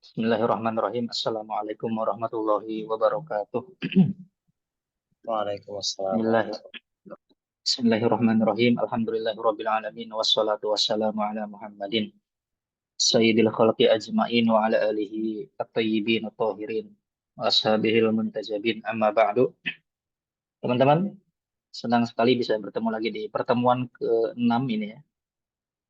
Bismillahirrahmanirrahim. Assalamualaikum warahmatullahi wabarakatuh. Waalaikumsalam. Bismillah- Bismillahirrahmanirrahim. Alhamdulillahirabbil alamin wassalatu wassalamu ala Muhammadin sayyidil khalqi ajmain wa ala alihi at-thayyibin at-tahirin wa ashabihil muntajabin amma ba'du. Teman-teman, senang sekali bisa bertemu lagi di pertemuan ke-6 ini ya.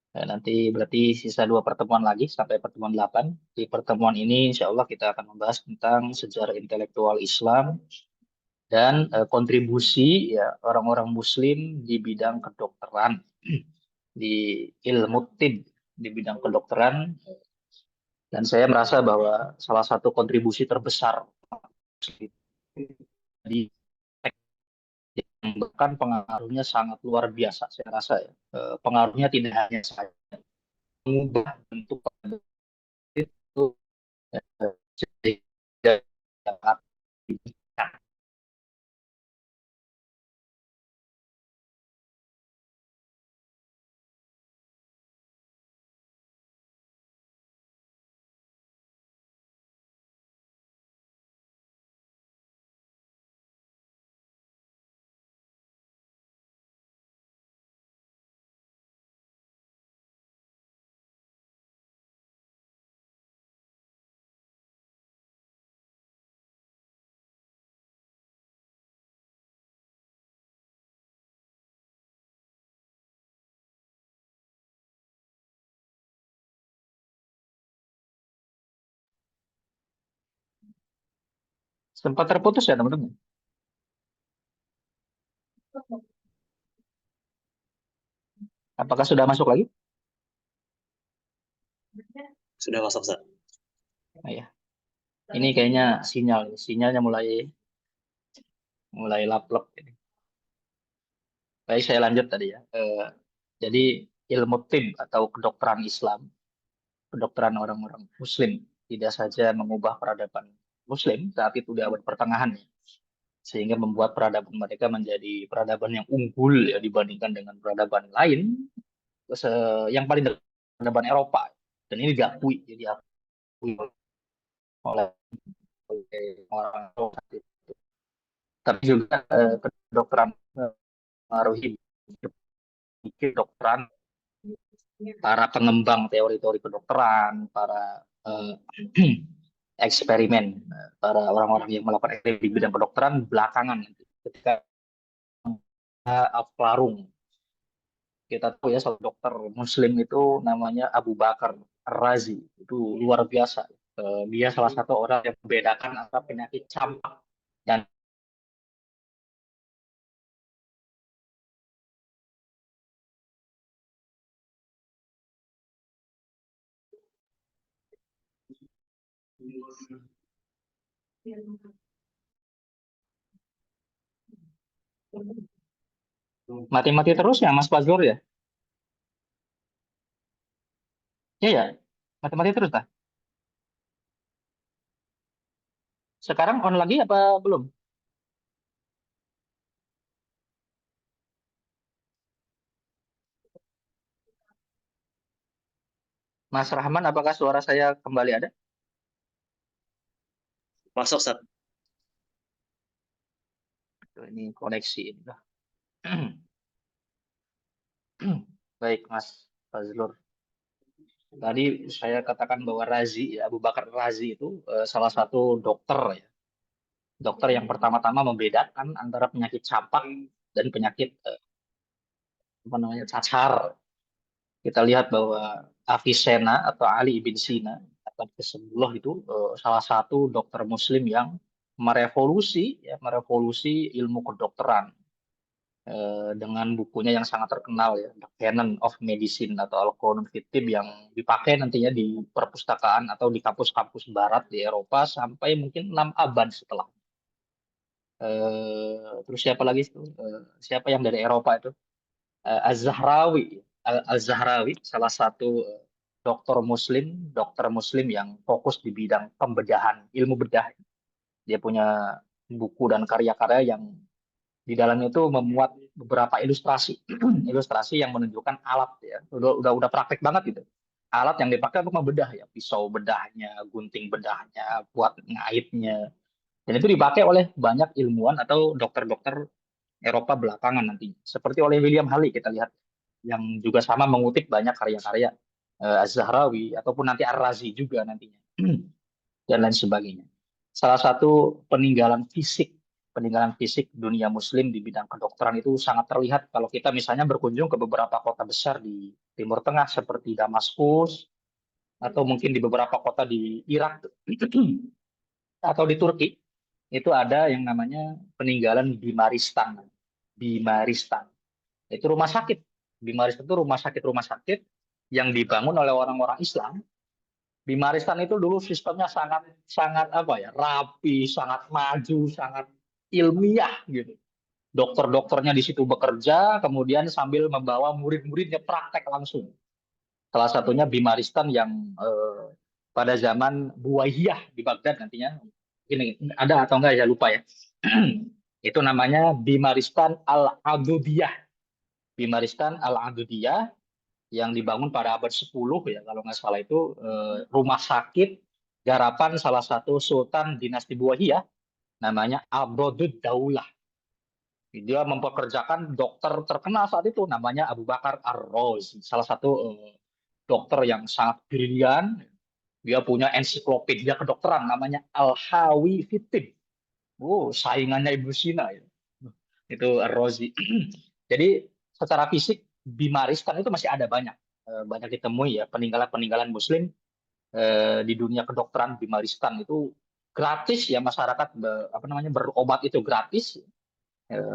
Nanti berarti sisa 2 pertemuan lagi sampai pertemuan 8. Di pertemuan ini insya Allah kita akan membahas tentang sejarah intelektual Islam dan kontribusi ya orang-orang Muslim di bidang kedokteran, di ilmu tib, di bidang kedokteran. Dan saya merasa bahwa salah satu kontribusi terbesar di yang bahkan pengaruhnya sangat luar biasa, saya rasa ya. Pengaruhnya tidak hanya saja mengubah bentuk itu, jadi sempat terputus ya teman-teman. Apakah sudah masuk lagi? Sudah masuk, Ustaz. Nah, ya. Ini kayaknya sinyalnya mulai lap-lap ini. Baik, saya lanjut tadi ya. Jadi ilmu tib atau kedokteran Islam, kedokteran orang-orang Muslim, tidak saja mengubah peradaban Muslim saat itu di abad pertengahan ya, sehingga membuat peradaban mereka menjadi peradaban yang unggul ya dibandingkan dengan peradaban lain, yang paling dekat peradaban Eropa. Dan ini diakui, jadi diakui oleh orang Eropa itu. Tapi juga kedokteran mengaruhi kedokteran para pengembang teori-teori kedokteran, para eksperimen, para orang-orang yang melakukan eksperimen di bidang kedokteran belakangan ketika Aflarung. Kita tahu ya soal dokter Muslim itu namanya Abu Bakar Ar-Razi, itu luar biasa. Dia salah satu orang yang membedakan antara penyakit campak dan mati-mati terus ya Mas Fazlur ya? Iya ya, mati-mati terus lah. Sekarang on lagi apa belum? Mas Rahman, apakah suara saya kembali ada? Masuk, Ustaz. Ini koneksi ini. Baik, Mas Fazlur. Tadi saya katakan bahwa Razi, ya, Abu Bakar Razi itu salah satu dokter ya. Dokter yang pertama-tama membedakan antara penyakit campak dan penyakit apa namanya cacar. Kita lihat bahwa Avicenna atau Ali ibn Sina atau ke-10 itu salah satu dokter Muslim yang merevolusi ilmu kedokteran dengan bukunya yang sangat terkenal ya, The Canon of Medicine atau Al-Qur'an Fitib yang dipakai nantinya di perpustakaan atau di kampus-kampus barat di Eropa sampai mungkin 6 abad setelah. Terus siapa lagi itu? Siapa yang dari Eropa itu? Az-Zahrawi. Al-Zahrawi salah satu dokter Muslim yang fokus di bidang pembedahan, ilmu bedah. Dia punya buku dan karya-karya yang di dalamnya itu memuat beberapa ilustrasi, ilustrasi yang menunjukkan alat ya, udah praktek banget gitu. alat yang dipakai untuk membedah ya, pisau bedahnya, gunting bedahnya, buat ngaitnya. Dan itu dipakai oleh banyak ilmuwan atau dokter-dokter Eropa belakangan nanti. Seperti oleh William Halley kita lihat yang juga sama mengutip banyak karya-karya Az-Zahrawi ataupun nanti Ar-Razi juga nantinya dan lain sebagainya. Salah satu peninggalan fisik dunia Muslim di bidang kedokteran itu sangat terlihat kalau kita misalnya berkunjung ke beberapa kota besar di Timur Tengah seperti Damaskus atau mungkin di beberapa kota di Irak atau di Turki itu ada yang namanya peninggalan Bimaristan. Bimaristan. Itu rumah sakit. Bimaristan itu rumah sakit yang dibangun oleh orang-orang Islam. Bimaristan itu dulu sistemnya sangat sangat apa ya, rapi, sangat maju, sangat ilmiah gitu. Dokter-dokternya di situ bekerja, kemudian sambil membawa murid-muridnya praktek langsung. Salah satunya Bimaristan yang pada zaman Buwaihiyah di Baghdad nantinya. Ini ada atau enggak ya lupa ya. Itu namanya Bimaristan Al-Adudiyah. Bimaristan Al-Adudiyah yang dibangun pada abad 10 ya kalau nggak salah itu rumah sakit garapan salah satu sultan dinasti Buwaihiyah namanya Abrodud Daulah. Dia mempekerjakan dokter terkenal saat itu namanya Abu Bakar Ar-Razi, salah satu dokter yang sangat brilian. Dia punya ensiklopedia kedokteran namanya Al-Hawi Fitib. Oh, saingannya Ibnu Sina ya. Itu Ar-Razi. Jadi secara fisik Bimaristan itu masih ada banyak ditemui ya peninggalan-peninggalan Muslim di dunia kedokteran. Bimaristan itu gratis ya, masyarakat apa namanya berobat itu gratis.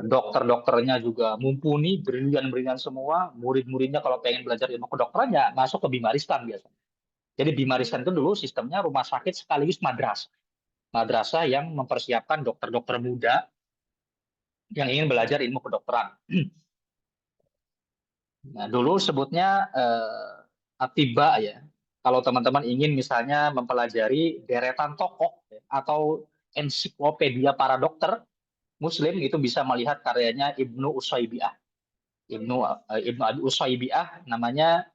Dokter-dokternya juga mumpuni, brilian-brilian semua. Murid-muridnya kalau pengen belajar ilmu kedokteran ya masuk ke Bimaristan biasanya. Jadi Bimaristan itu dulu sistemnya rumah sakit sekaligus madrasah. Madrasah yang mempersiapkan dokter-dokter muda yang ingin belajar ilmu kedokteran. Nah, dulu sebutnya atiba ya. Kalau teman-teman ingin misalnya mempelajari deretan tokoh ya, atau ensiklopedia para dokter Muslim itu bisa melihat karyanya Ibnu Usaybi'ah. Ibnu Abi Usaybi'ah namanya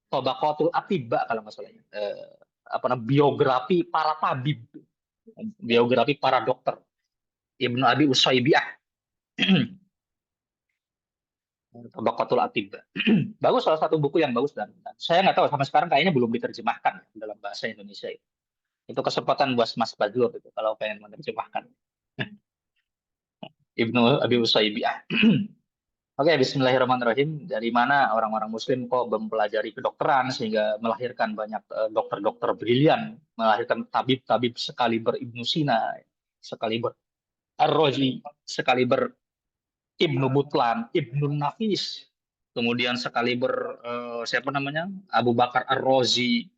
Tabaqatul Atiba kalau nggak salah. Biografi para tabib, biografi para dokter. Ibnu Abi Usaybi'ah. Tabaqatul Atibba. Bagus, salah satu buku yang bagus dan saya nggak tahu sampai sekarang kayaknya belum diterjemahkan dalam bahasa Indonesia itu. Itu kesempatan buat Mas Badlur itu kalau pengen menerjemahkan. Ibnu Abi Usaybi'ah. Oke, Bismillahirrahmanirrahim. Dari mana orang-orang Muslim kok mempelajari kedokteran sehingga melahirkan banyak dokter-dokter brilian, melahirkan tabib-tabib sekaliber Ibnu Sina, sekaliber Ar-Razi, sekaliber Ibnu Butlan, Ibnu Nafis, kemudian sekaliber siapa namanya Abu Bakar Ar-Razi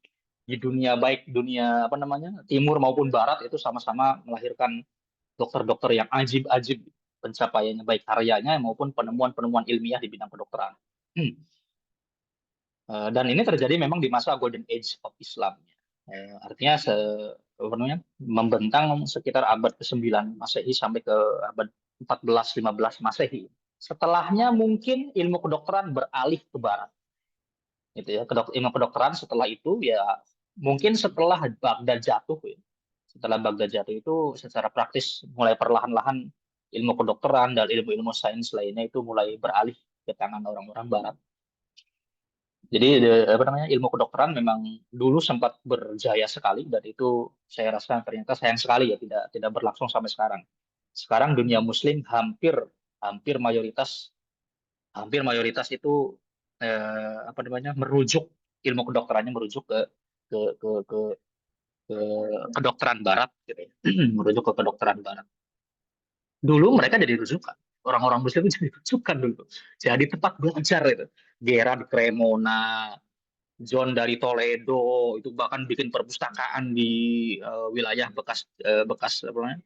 di dunia baik dunia apa namanya timur maupun barat itu sama-sama melahirkan dokter-dokter yang ajib-ajib pencapaiannya baik karyanya maupun penemuan-penemuan ilmiah di bidang kedokteran. Dan ini terjadi memang di masa Golden Age of Islam. Artinya apa namanya, membentang sekitar abad ke-9 Masehi sampai ke abad 14-15 Masehi. Setelahnya mungkin ilmu kedokteran beralih ke barat. Gitu ya. Ilmu kedokteran setelah itu ya mungkin setelah Baghdad jatuh ya. Setelah Baghdad jatuh itu secara praktis mulai perlahan-lahan ilmu kedokteran dan ilmu-ilmu sains lainnya itu mulai beralih ke tangan orang-orang barat. Jadi apa namanya ilmu kedokteran memang dulu sempat berjaya sekali dan itu saya rasa ternyata sayang sekali ya tidak berlangsung sampai sekarang. Sekarang dunia Muslim hampir hampir mayoritas hampir mayoritas itu apa namanya merujuk ilmu kedokterannya merujuk ke ke ke, ke kedokteran Barat gitu ya. Merujuk ke kedokteran Barat. Dulu mereka jadi rujukan. Orang-orang Muslim itu jadi rujukan dulu. Jadi tempat belajar itu. Gerard Cremona, John dari Toledo itu bahkan bikin perpustakaan di wilayah bekas apa namanya,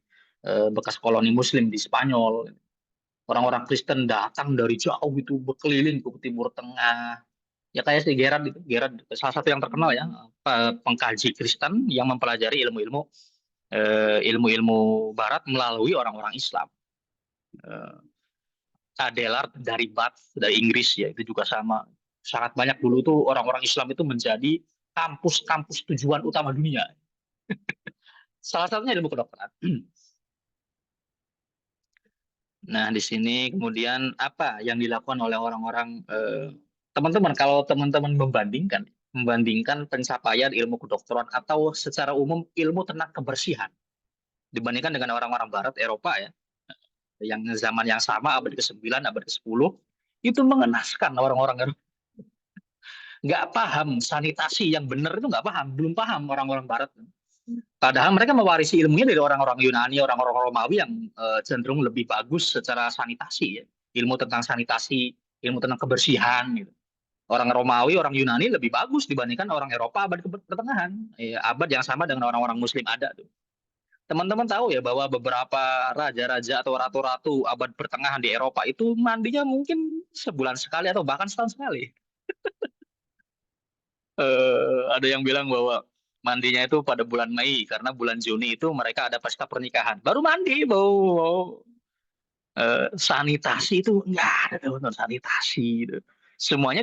bekas koloni Muslim di Spanyol. Orang-orang Kristen datang dari jauh itu berkeliling ke Timur Tengah. Ya kayak si Gerard itu, Gerard salah satu yang terkenal ya, pengkaji Kristen yang mempelajari ilmu-ilmu Barat melalui orang-orang Islam. Abelard dari Bath dari Inggris ya itu juga sama. Sangat banyak dulu tuh orang-orang Islam itu menjadi kampus-kampus tujuan utama dunia. Salah satunya ilmu kedokteran. Nah, di sini kemudian apa yang dilakukan oleh orang-orang teman-teman kalau teman-teman membandingkan pencapaian ilmu kedokteran atau secara umum ilmu tentang kebersihan dibandingkan dengan orang-orang barat Eropa ya, yang zaman yang sama abad ke-9, abad ke-10 itu mengenaskan orang-orang Eropa. Nggak paham sanitasi yang benar itu nggak paham, belum paham orang-orang barat. Padahal mereka mewarisi ilmunya dari orang-orang Yunani, orang-orang Romawi yang cenderung lebih bagus secara sanitasi ya. Ilmu tentang sanitasi, ilmu tentang kebersihan gitu. Orang Romawi, orang Yunani lebih bagus dibandingkan orang Eropa abad pertengahan. Abad yang sama dengan orang-orang Muslim ada tuh. Teman-teman tahu ya bahwa beberapa raja-raja atau ratu-ratu abad pertengahan di Eropa itu mandinya mungkin sebulan sekali atau bahkan setahun sekali. Ada yang bilang bahwa mandinya itu pada bulan Mei karena bulan Juni itu mereka ada pasca pernikahan. Baru mandi, bau sanitasi itu nggak ada tuh untuk sanitasi gitu. Semuanya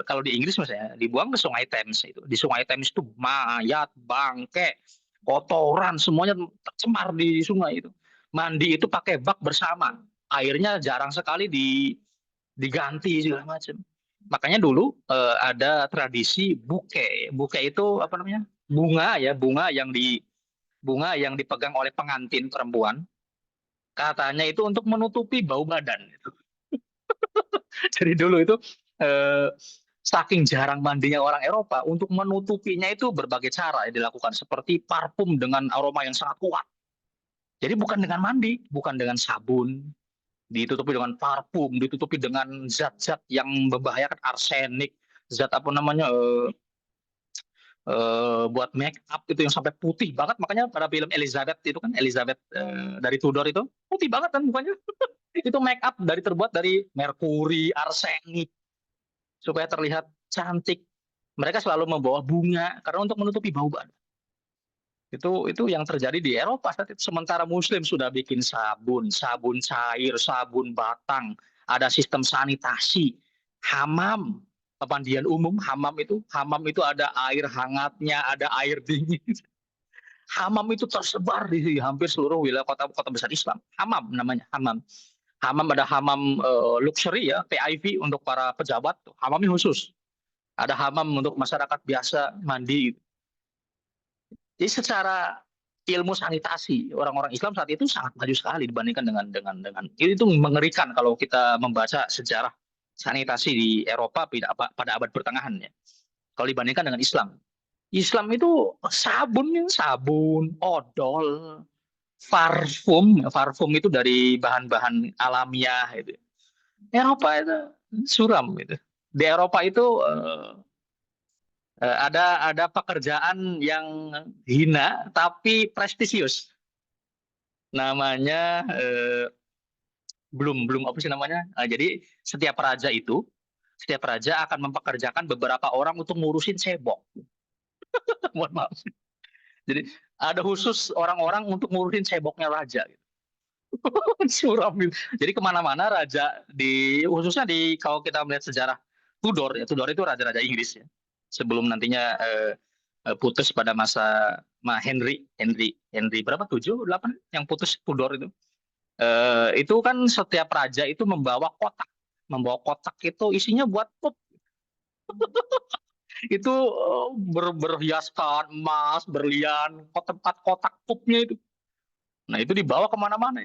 kalau di Inggris misalnya dibuang ke Sungai Thames itu. Di Sungai Thames itu mayat, bangke, kotoran semuanya tercemar di sungai itu. Mandi itu pakai bak bersama. Airnya jarang sekali diganti segala macam. Makanya dulu ada tradisi buke. Buke itu apa namanya? Bunga ya, bunga yang dipegang oleh pengantin perempuan. Katanya itu untuk menutupi bau badan. Jadi dulu itu eh, saking jarang mandinya orang Eropa, untuk menutupinya itu berbagai cara yang dilakukan, seperti parfum dengan aroma yang sangat kuat. Jadi bukan dengan mandi, bukan dengan sabun, ditutupi dengan parfum, ditutupi dengan zat-zat yang membahayakan, arsenik, zat apa namanya buat make up itu yang sampai putih banget. Makanya pada film Elizabeth itu kan, Elizabeth dari Tudor itu putih banget kan mukanya. Itu make up terbuat dari merkuri, arsenik supaya terlihat cantik. Mereka selalu membawa bunga karena untuk menutupi bau badan. Itu yang terjadi di Eropa saat itu. Sementara Muslim sudah bikin sabun, sabun cair, sabun batang, ada sistem sanitasi, hamam, pemandian umum, hamam itu ada air hangatnya, ada air dingin. Hamam itu tersebar di hampir seluruh wilayah kota-kota besar Islam. Hamam namanya, hamam. Hamam ada hamam luxury ya, PIV untuk para pejabat, hamamnya khusus. Ada hamam untuk masyarakat biasa mandi. Jadi secara ilmu sanitasi orang-orang Islam saat itu sangat maju sekali dibandingkan dengan itu mengerikan kalau kita membaca sejarah sanitasi di Eropa pada abad pertengahan ya. Kalau dibandingkan dengan Islam. Islam itu sabun, odol, parfum itu dari bahan-bahan alamiah itu. Eropa itu suram gitu. Di Eropa itu ada pekerjaan yang hina tapi prestisius. Namanya belum belum apa sih namanya? Jadi setiap raja akan mempekerjakan beberapa orang untuk ngurusin cebok. Mohon maaf. Jadi ada khusus orang-orang untuk ngurusin ceboknya raja. Suram gitu. Jadi kemana-mana raja khususnya kalau kita melihat sejarah Tudor ya, Tudor itu raja-raja Inggris ya. Sebelum nantinya putus pada masa Henry berapa, 7 8 yang putus Tudor itu. Itu kan setiap raja itu membawa kotak itu isinya buat pup. Itu berhiaskan emas, berlian, tempat kotak pupnya itu. Nah itu dibawa kemana-mana.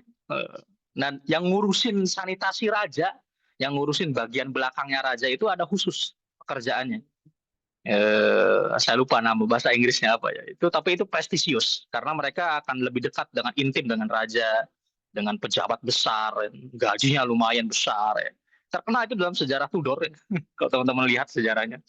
Nah yang ngurusin sanitasi raja, yang ngurusin bagian belakangnya raja itu ada khusus pekerjaannya. Saya lupa nama bahasa Inggrisnya apa ya. Tapi itu prestisius karena mereka akan lebih dekat dengan intim dengan raja, dengan pejabat besar, gajinya lumayan besar. Ya. Terkenal itu dalam sejarah Tudor. Ya. Kalau teman-teman lihat sejarahnya.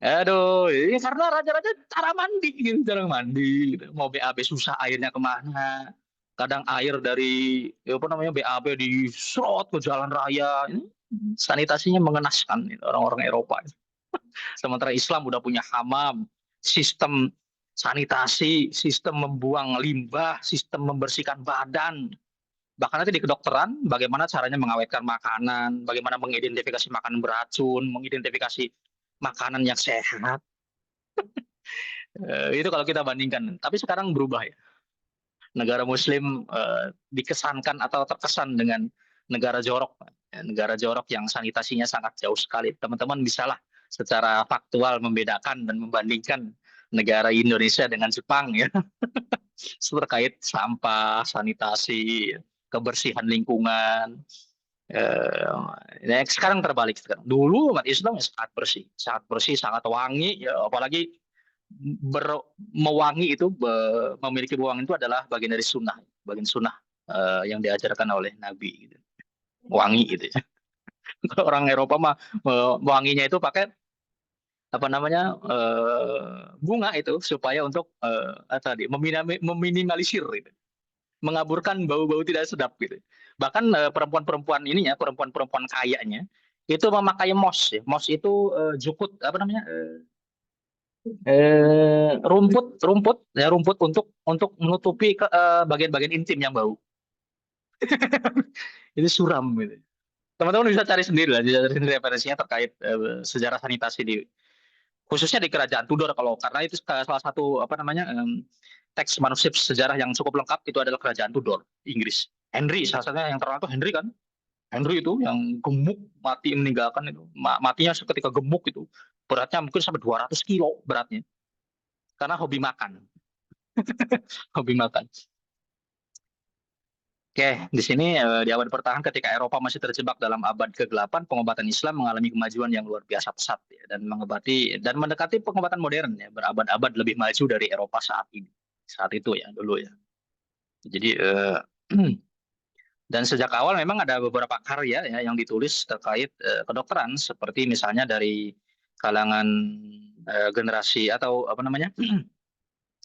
Aduh, ini karena raja-raja cara mandi gitu, cara mandi. Gitu. Mau BAB susah airnya kemana? Kadang air dari apa namanya BAB diserot ke jalan raya. Ini sanitasinya mengenaskan orang-orang Eropa. Sementara Islam udah punya hamam, sistem sanitasi, sistem membuang limbah, sistem membersihkan badan. Bahkan nanti di kedokteran, bagaimana caranya mengawetkan makanan, bagaimana mengidentifikasi makanan beracun, mengidentifikasi makanan yang sehat. Itu kalau kita bandingkan. Tapi sekarang berubah ya. Negara Muslim dikesankan atau terkesan dengan negara jorok. Negara jorok yang sanitasinya sangat jauh sekali. Teman-teman bisalah secara faktual membedakan dan membandingkan negara Indonesia dengan Jepang ya. Terkait sampah, sanitasi, kebersihan lingkungan. Sekarang terbalik sekarang. Dulu umat Islam ya sangat bersih, sangat wangi. Ya, apalagi mewangi itu memiliki wewangian itu adalah bagian dari sunnah, bagian sunnah yang diajarkan oleh Nabi. Gitu. Wangi gitu ya. Kalau orang Eropa mah wanginya itu pakai apa namanya bunga itu supaya untuk tadi meminimalisir gitu. Mengaburkan bau-bau tidak sedap gitu. Bahkan perempuan-perempuan ini ya, perempuan-perempuan kayanya itu memakai mos ya. Mos itu jukut apa namanya? Rumput ya rumput untuk menutupi bagian-bagian intim yang bau. Itu suram gitu. Teman-teman bisa cari sendiri lah, bisa cari sendiri referensinya terkait sejarah sanitasi di khususnya di Kerajaan Tudor kalau karena itu salah satu apa namanya teks manuskrip sejarah yang cukup lengkap itu adalah Kerajaan Tudor Inggris. Henry salah satunya yang terkenal itu Henry kan. Henry itu yang gemuk mati meninggalkan itu matinya seketika gemuk itu beratnya mungkin sampai 200 kilo beratnya karena hobi makan. Hobi makan. Oke, di sini di abad pertengahan ketika Eropa masih terjebak dalam abad ke-8, pengobatan Islam mengalami kemajuan yang luar biasa pesat ya, dan mendekati pengobatan modern ya, berabad-abad lebih maju dari Eropa saat ini. Saat itu ya, dulu ya. Jadi dan sejak awal memang ada beberapa karya ya yang ditulis terkait kedokteran seperti misalnya dari kalangan generasi atau apa namanya?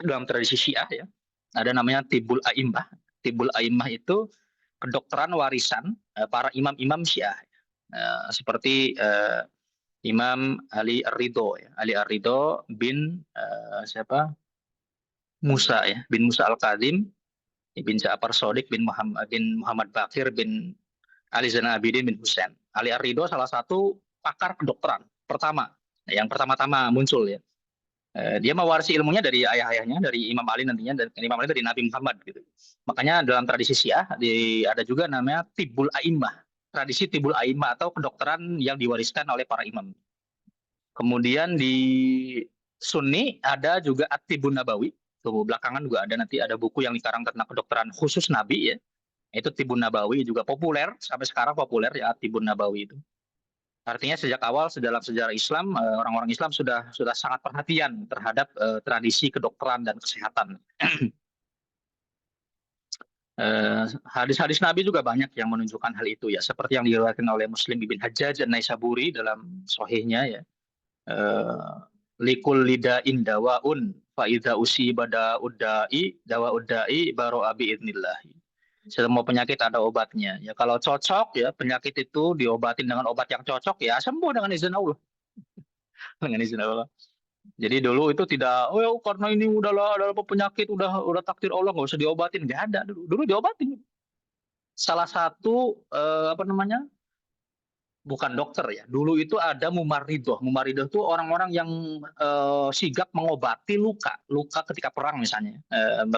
Dalam tradisi Syiah ya. Ada namanya Tibul A'immah. Tibul A'immah itu kedokteran warisan para imam-imam Syiah. Seperti Imam Ali Ar-Ridho ya. Ali Ar-Ridho bin siapa? Musa ya, bin Musa Al-Kadzim, bin Ja'far Shadiq bin Muhammad Bakir bin Ali Zainal Abidin bin Husain. Ali Ar-Ridho salah satu pakar kedokteran pertama, yang pertama-tama muncul ya. Dia mewarisi ilmunya dari ayah-ayahnya, dari Imam Ali nantinya, dan Imam Ali dari Nabi Muhammad gitu. Makanya dalam tradisi Syiah ada juga namanya Tibul A'immah, tradisi Tibul A'immah atau kedokteran yang diwariskan oleh para imam. Kemudian di Sunni ada juga At-Tibun Nabawi. Tuh, belakangan juga ada nanti ada buku yang dikarang tentang kedokteran khusus Nabi ya. Itu Tibun Nabawi juga populer sampai sekarang populer ya At-Tibun Nabawi itu. Artinya sejak awal dalam sejarah Islam orang-orang Islam sudah sangat perhatian terhadap tradisi kedokteran dan kesehatan. Hadis-hadis Nabi juga banyak yang menunjukkan hal itu ya, seperti yang diriwayatkan oleh Muslim bin Hajjaj An-Naisaburi dalam sahihnya ya. Likul lidain dawaun fa idza usiba dawa udda'i baro'a biidznillah. Semua penyakit ada obatnya. Ya kalau cocok ya penyakit itu diobatin dengan obat yang cocok ya sembuh dengan izin Allah. Dengan izin Allah. Jadi dulu itu tidak, oh karena ini adalah penyakit udah takdir Allah nggak usah diobatin, nggak ada dulu. Dulu diobatin. Salah satu apa namanya? Bukan dokter ya. Dulu itu ada mumaridoh. Mumaridoh itu orang-orang yang sigap mengobati luka ketika perang misalnya.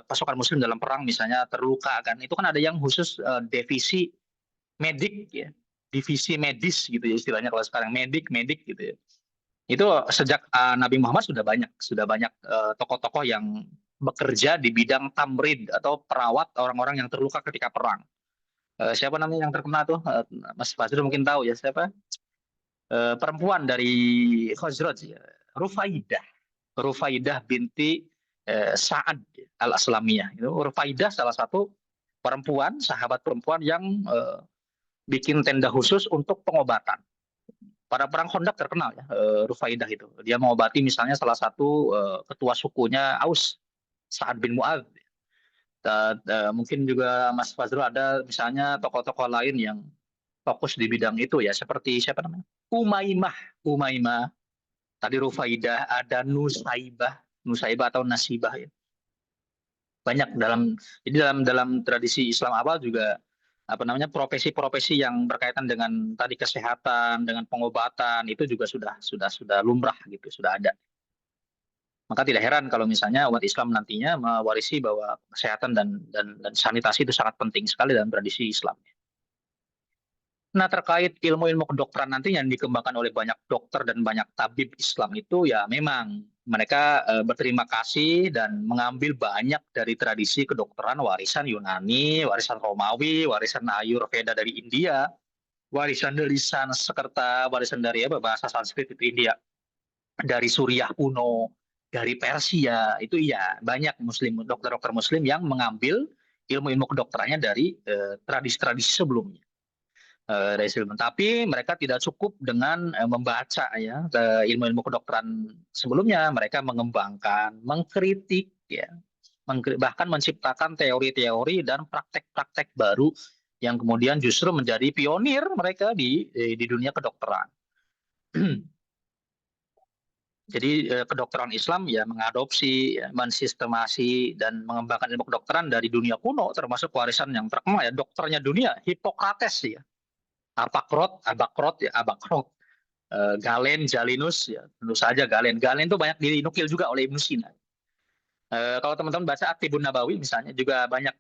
Pasukan Muslim dalam perang misalnya terluka kan. Itu kan ada yang khusus divisi medik ya. Divisi medis gitu ya istilahnya kalau sekarang medik gitu ya. Itu sejak Nabi Muhammad sudah banyak tokoh-tokoh yang bekerja di bidang tamrid atau perawat orang-orang yang terluka ketika perang. Siapa namanya yang terkenal tuh? Mas Fazrul mungkin tahu ya siapa? Perempuan dari Khazraj ya. Rufaidah binti Sa'ad al-Aslamiyah. Itu Rufaidah salah satu perempuan, sahabat perempuan yang bikin tenda khusus untuk pengobatan. Pada perang Khandaq terkenal ya, Rufaidah itu. Dia mengobati misalnya salah satu ketua sukunya Aus, Sa'ad bin Mu'adz. Mungkin juga Mas Fazrul ada misalnya tokoh-tokoh lain yang fokus di bidang itu ya, seperti siapa namanya? Umaymah. Tadi Rufaidah, ada Nusaibah atau Nasibah ya. Banyak jadi dalam tradisi Islam awal juga profesi-profesi yang berkaitan dengan tadi kesehatan, dengan pengobatan itu juga sudah lumrah gitu, sudah ada. Maka tidak heran kalau misalnya umat Islam nantinya mewarisi bahwa kesehatan dan sanitasi itu sangat penting sekali dalam tradisi Islam. Nah, terkait ilmu-ilmu kedokteran nanti yang dikembangkan oleh banyak dokter dan banyak tabib Islam itu ya memang mereka berterima kasih dan mengambil banyak dari tradisi kedokteran warisan Yunani, warisan Romawi, warisan Ayurveda dari India, warisan dari Sanskerta, warisan dari bahasa Sanskrit itu India, dari Suriah kuno, dari Persia itu ya banyak Muslim dokter-dokter Muslim yang mengambil ilmu-ilmu kedokterannya dari tradisi-tradisi sebelumnya dari Silman. Tapi mereka tidak cukup dengan membaca ya ilmu-ilmu kedokteran sebelumnya. Mereka mengembangkan, mengkritik ya, bahkan menciptakan teori-teori dan praktek-praktek baru yang kemudian justru menjadi pionir mereka di dunia kedokteran. Jadi kedokteran Islam ya mengadopsi, ya, mensistemasi dan mengembangkan ilmu kedokteran dari dunia kuno, termasuk warisan yang terkenal ya dokternya dunia, Hippocrates ya. Abakrot, Galen, Jalinus, ya tentu saja Galen. Galen itu banyak dinukil juga oleh Ibnu Sina. Kalau teman-teman baca At-Tibun Nabawi misalnya juga banyak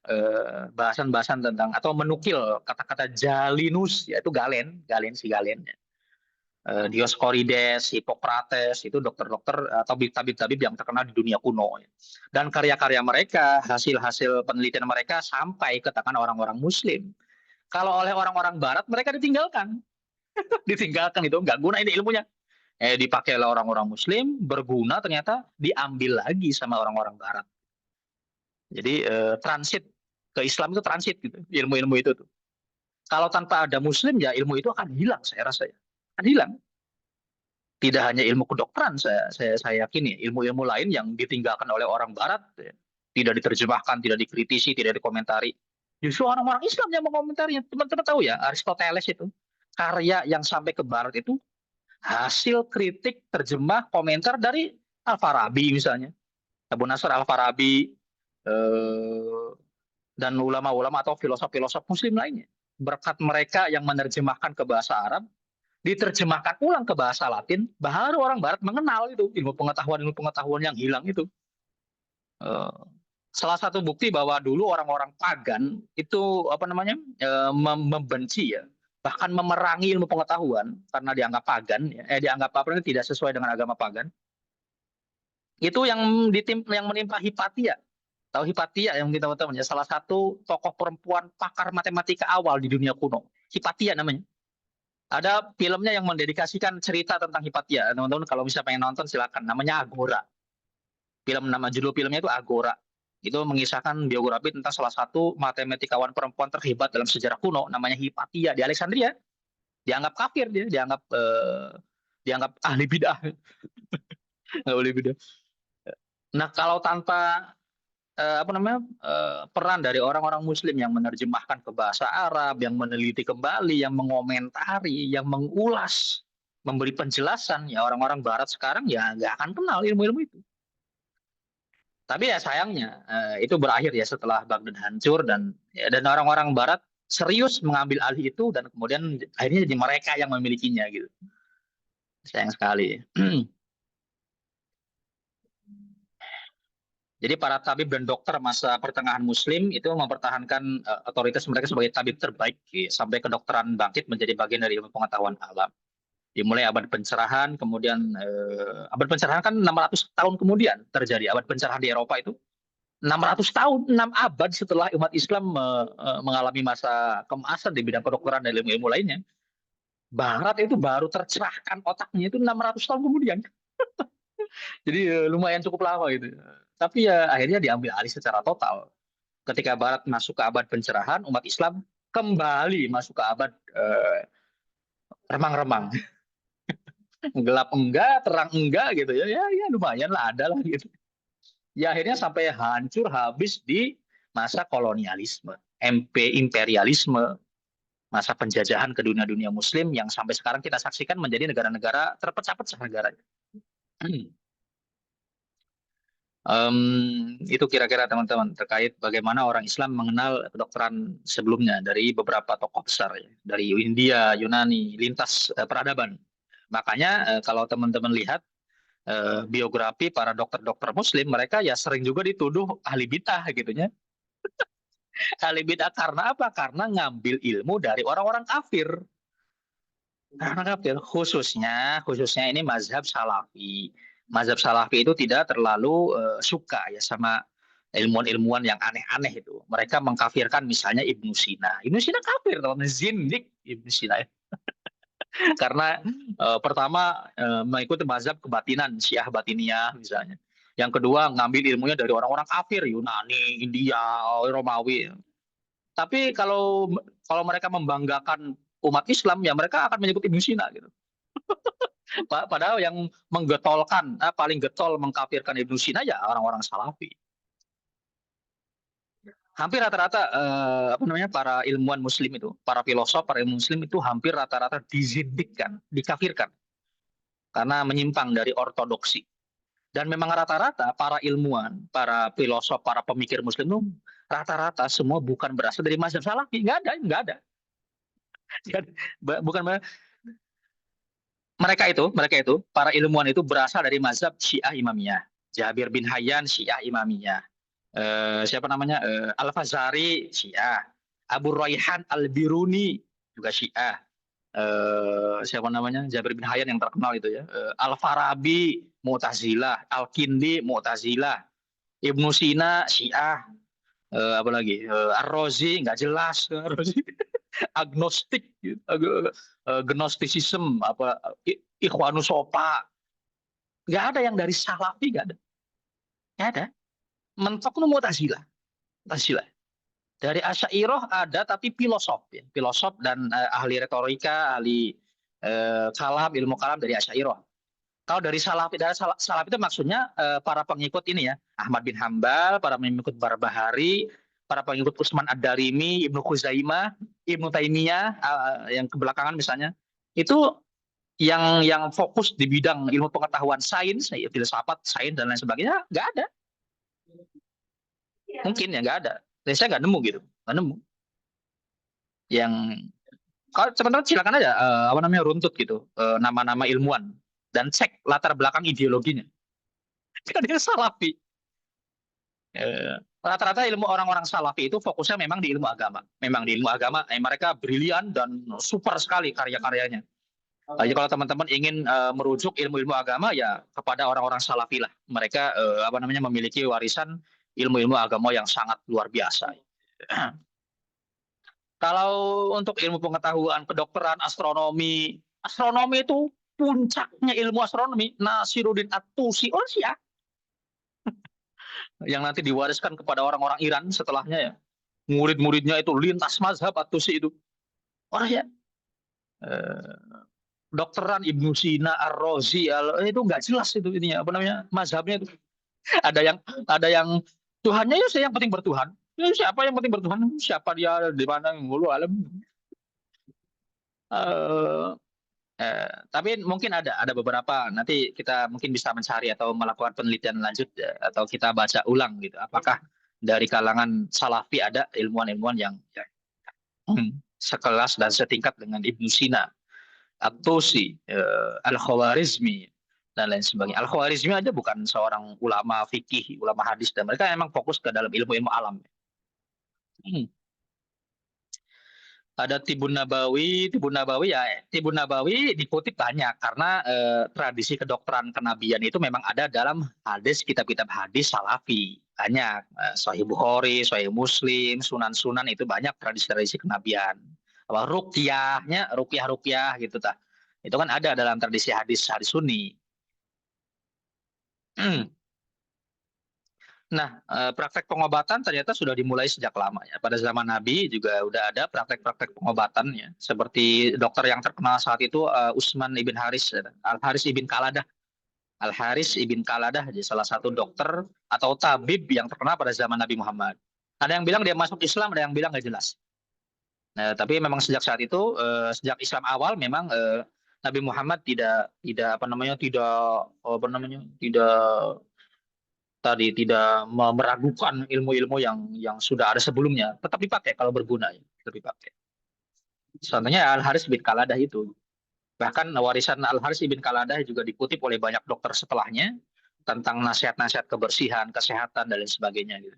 bahasan-bahasan tentang atau menukil kata-kata Jalinus, yaitu Galen, si Galen. Ya. Dioscorides, Hippocrates itu dokter-dokter atau tabib-tabib yang terkenal di dunia kuno. Ya. Dan karya-karya mereka, hasil-hasil penelitian mereka sampai ke tangan orang-orang Muslim. Kalau oleh orang-orang Barat mereka ditinggalkan. Ditinggalkan itu nggak guna ini ilmunya. Dipakai oleh orang-orang Muslim, berguna ternyata diambil lagi sama orang-orang Barat. Jadi transit ke Islam itu transit gitu, ilmu-ilmu itu tuh. Kalau tanpa ada Muslim ya ilmu itu akan hilang saya rasa ya, akan hilang. Tidak hanya ilmu kedokteran, saya yakin ya, ilmu-ilmu lain yang ditinggalkan oleh orang Barat ya, tidak diterjemahkan, tidak dikritisi, tidak dikomentari. Justru orang-orang Islam yang mengomentarinya. Teman-teman tahu ya, Aristoteles itu karya yang sampai ke Barat itu hasil kritik, terjemah, komentar dari Al-Farabi misalnya. Abu Nasr Al-Farabi dan ulama-ulama atau filosof-filosof muslim lainnya. Berkat mereka yang menerjemahkan ke bahasa Arab, diterjemahkan ulang ke bahasa Latin, baru orang Barat mengenal itu ilmu pengetahuan yang hilang itu. Salah satu bukti bahwa dulu orang-orang pagan itu membenci ya, bahkan memerangi ilmu pengetahuan karena dianggap pagan, dianggap tidak sesuai dengan agama pagan. Itu yang menimpa Hipatia. Tahu Hipatia yang kita tahu ya, salah satu tokoh perempuan pakar matematika awal di dunia kuno. Hipatia namanya. Ada filmnya yang mendedikasikan cerita tentang Hipatia. Teman-teman kalau bisa pengen nonton silakan. Namanya Agora. Judul filmnya itu Agora. Itu mengisahkan biografi tentang salah satu matematikawan perempuan terhebat dalam sejarah kuno namanya Hipatia di Alexandria. Dianggap kafir dia, dianggap ahli bidah. Ahli bidah. Nah, kalau tanpa peran dari orang-orang Muslim yang menerjemahkan ke bahasa Arab, yang meneliti kembali, yang mengomentari, yang mengulas, memberi penjelasan, ya orang-orang Barat sekarang ya nggak akan kenal ilmu-ilmu itu. Tapi ya sayangnya itu berakhir ya setelah Baghdad hancur dan orang-orang Barat serius mengambil alih itu dan kemudian akhirnya jadi mereka yang memilikinya gitu. Sayang sekali. Jadi para tabib dan dokter masa pertengahan Muslim itu mempertahankan otoritas mereka sebagai tabib terbaik sampai kedokteran bangkit menjadi bagian dari ilmu pengetahuan alam. Dimulai abad pencerahan, kemudian abad pencerahan kan 600 tahun kemudian terjadi. Abad pencerahan di Eropa itu 600 tahun, 6 abad setelah umat Islam mengalami masa keemasan di bidang kedokteran dan ilmu-ilmu lainnya. Barat itu baru tercerahkan otaknya itu 600 tahun kemudian. Jadi lumayan cukup lama gitu. Tapi ya akhirnya diambil alih secara total. Ketika Barat masuk ke abad pencerahan, umat Islam kembali masuk ke abad remang-remang. Gelap enggak, terang enggak gitu ya. Ya lumayan lah, ada lah gitu. Ya akhirnya sampai hancur habis di masa kolonialisme, imperialisme, masa penjajahan ke dunia-dunia muslim yang sampai sekarang kita saksikan menjadi negara-negara terpecah-pecah negaranya. Itu kira-kira teman-teman terkait bagaimana orang Islam mengenal kedokteran sebelumnya dari beberapa tokoh besar ya, dari India, Yunani, lintas peradaban. Makanya kalau teman-teman lihat biografi para dokter-dokter Muslim, mereka ya sering juga dituduh ahli bidah gitu ya. Ahli bidah karena apa? Karena ngambil ilmu dari orang-orang kafir. Karena kafir, khususnya ini mazhab Salafi. Mazhab Salafi itu tidak terlalu suka ya sama ilmuwan-ilmuwan yang aneh-aneh itu. Mereka mengkafirkan misalnya Ibnu Sina. Ibnu Sina kafir, teman zindik Ibnu Sina. Karena pertama mengikuti mazhab kebatinan, Syiah Batiniyah misalnya. Yang kedua ngambil ilmunya dari orang-orang kafir, Yunani, India, Romawi. Tapi kalau kalau mereka membanggakan umat Islam, ya mereka akan menyebut Ibnu Sina gitu. Padahal yang menggetolkan, paling getol mengkafirkan Ibnu Sina ya orang-orang Salafi. Hampir rata-rata apa namanya para ilmuwan Muslim itu, para filosof, para ilmu Muslim itu hampir rata-rata dizindikkan, dikafirkan karena menyimpang dari ortodoksi. Dan memang rata-rata para ilmuwan, para filosof, para pemikir Muslim itu rata-rata semua bukan berasal dari mazhab Salafi, nggak ada. Bukan mereka itu para ilmuwan itu berasal dari mazhab Syiah Imamiyah. Jabir bin Hayyan Syiah Imamiyah. Siapa namanya? Al-Fazari Syiah. Abu Raihan Al-Biruni juga Syiah. Siapa namanya? Jabir bin Hayyan yang terkenal itu ya. Al-Farabi Mu'tazilah, Al-Kindi Mu'tazilah, Ibnu Sina Syiah. Apa lagi? Ar-Razi nggak jelas. Ar-Razi agnostik gitu. Gnostisism apa Ikhwanus Sopa, nggak ada yang dari Salafi, nggak ada. Mentok nu Mu'tazilah. Dari Asy'ariyah ada tapi filosof ya. Filosof dan ahli retorika, ahli ilmu kalam dari Asy'ariyah. Kalau dari salaf itu maksudnya para pengikut ini ya, Ahmad bin Hambal, para pengikut Barbahari, para pengikut Utsman Ad-Darimi, Ibnu Khuzaimah, Ibnu Taimiyah yang kebelakangan misalnya. Itu yang fokus di bidang ilmu pengetahuan sains, filsafat, sains dan lain sebagainya, nggak ada. Mungkin ya nggak ada. Dan saya nggak nemu gitu, nggak nemu. Yang kalau teman-teman silakan aja apa namanya runtut gitu nama-nama ilmuwan dan cek latar belakang ideologinya. Kan dia Salafi. Rata-rata ilmu orang-orang Salafi itu fokusnya memang di ilmu agama. Memang di ilmu agama mereka brilian dan super sekali karya-karyanya. Jadi kalau teman-teman ingin merujuk ilmu-ilmu agama ya kepada orang-orang Salafi lah. Mereka apa namanya memiliki warisan ilmu-ilmu agama yang sangat luar biasa. Kalau untuk ilmu pengetahuan, kedokteran, astronomi itu puncaknya ilmu astronomi. Nasiruddin At-Tusi, oh Syiah, yang nanti diwariskan kepada orang-orang Iran setelahnya ya. Murid-muridnya itu lintas mazhab At-Tusi itu. Orang ya. Dokteran Ibnu Sina, Ar-Razi, itu nggak jelas itu ini apa namanya mazhabnya itu. Ada yang Tuhannya ya saya yang penting bertuhan. Ya, siapa yang penting bertuhan? Siapa dia di mana? Mulu alam. Eh, tapi mungkin ada beberapa nanti kita mungkin bisa mencari atau melakukan penelitian lanjut ya, atau kita baca ulang gitu. Apakah dari kalangan Salafi ada ilmuwan-ilmuwan yang sekelas dan setingkat dengan Ibnu Sina, At-Tusi, Al-Khawarizmi dan lain sebagainya. Al-Khawarizmi aja bukan seorang ulama fikih, ulama hadis dan mereka memang fokus ke dalam ilmu-ilmu alam. Ada Tibun Nabawi dikutip banyak karena tradisi kedokteran kenabian itu memang ada dalam hadis kitab-kitab hadis Salafi banyak Sahih Bukhari, Sahih Muslim, Sunan-Sunan itu banyak tradisi-tradisi kenabian. Apa ruqyah gitu tah. Itu kan ada dalam tradisi hadis Sunni. Nah, praktek pengobatan ternyata sudah dimulai sejak lama ya. Pada zaman Nabi juga udah ada praktek-praktek pengobatan ya. Seperti dokter yang terkenal saat itu Utsman ibn Haris, Al-Haris ibn Qaladah. Al-Haris ibn Qaladah jadi salah satu dokter atau tabib yang terkenal pada zaman Nabi Muhammad. Ada yang bilang dia masuk Islam, ada yang bilang nggak jelas. Nah, tapi memang sejak saat itu, sejak Islam awal memang Nabi Muhammad tidak tidak tadi tidak meragukan ilmu-ilmu yang sudah ada sebelumnya, tetap dipakai kalau berguna ya, tetap dipakai. Contohnya Al Haris bin Qaladah itu. Bahkan warisan Al Haris bin Qaladah juga dikutip oleh banyak dokter setelahnya tentang nasihat-nasihat kebersihan, kesehatan dan lain sebagainya gitu.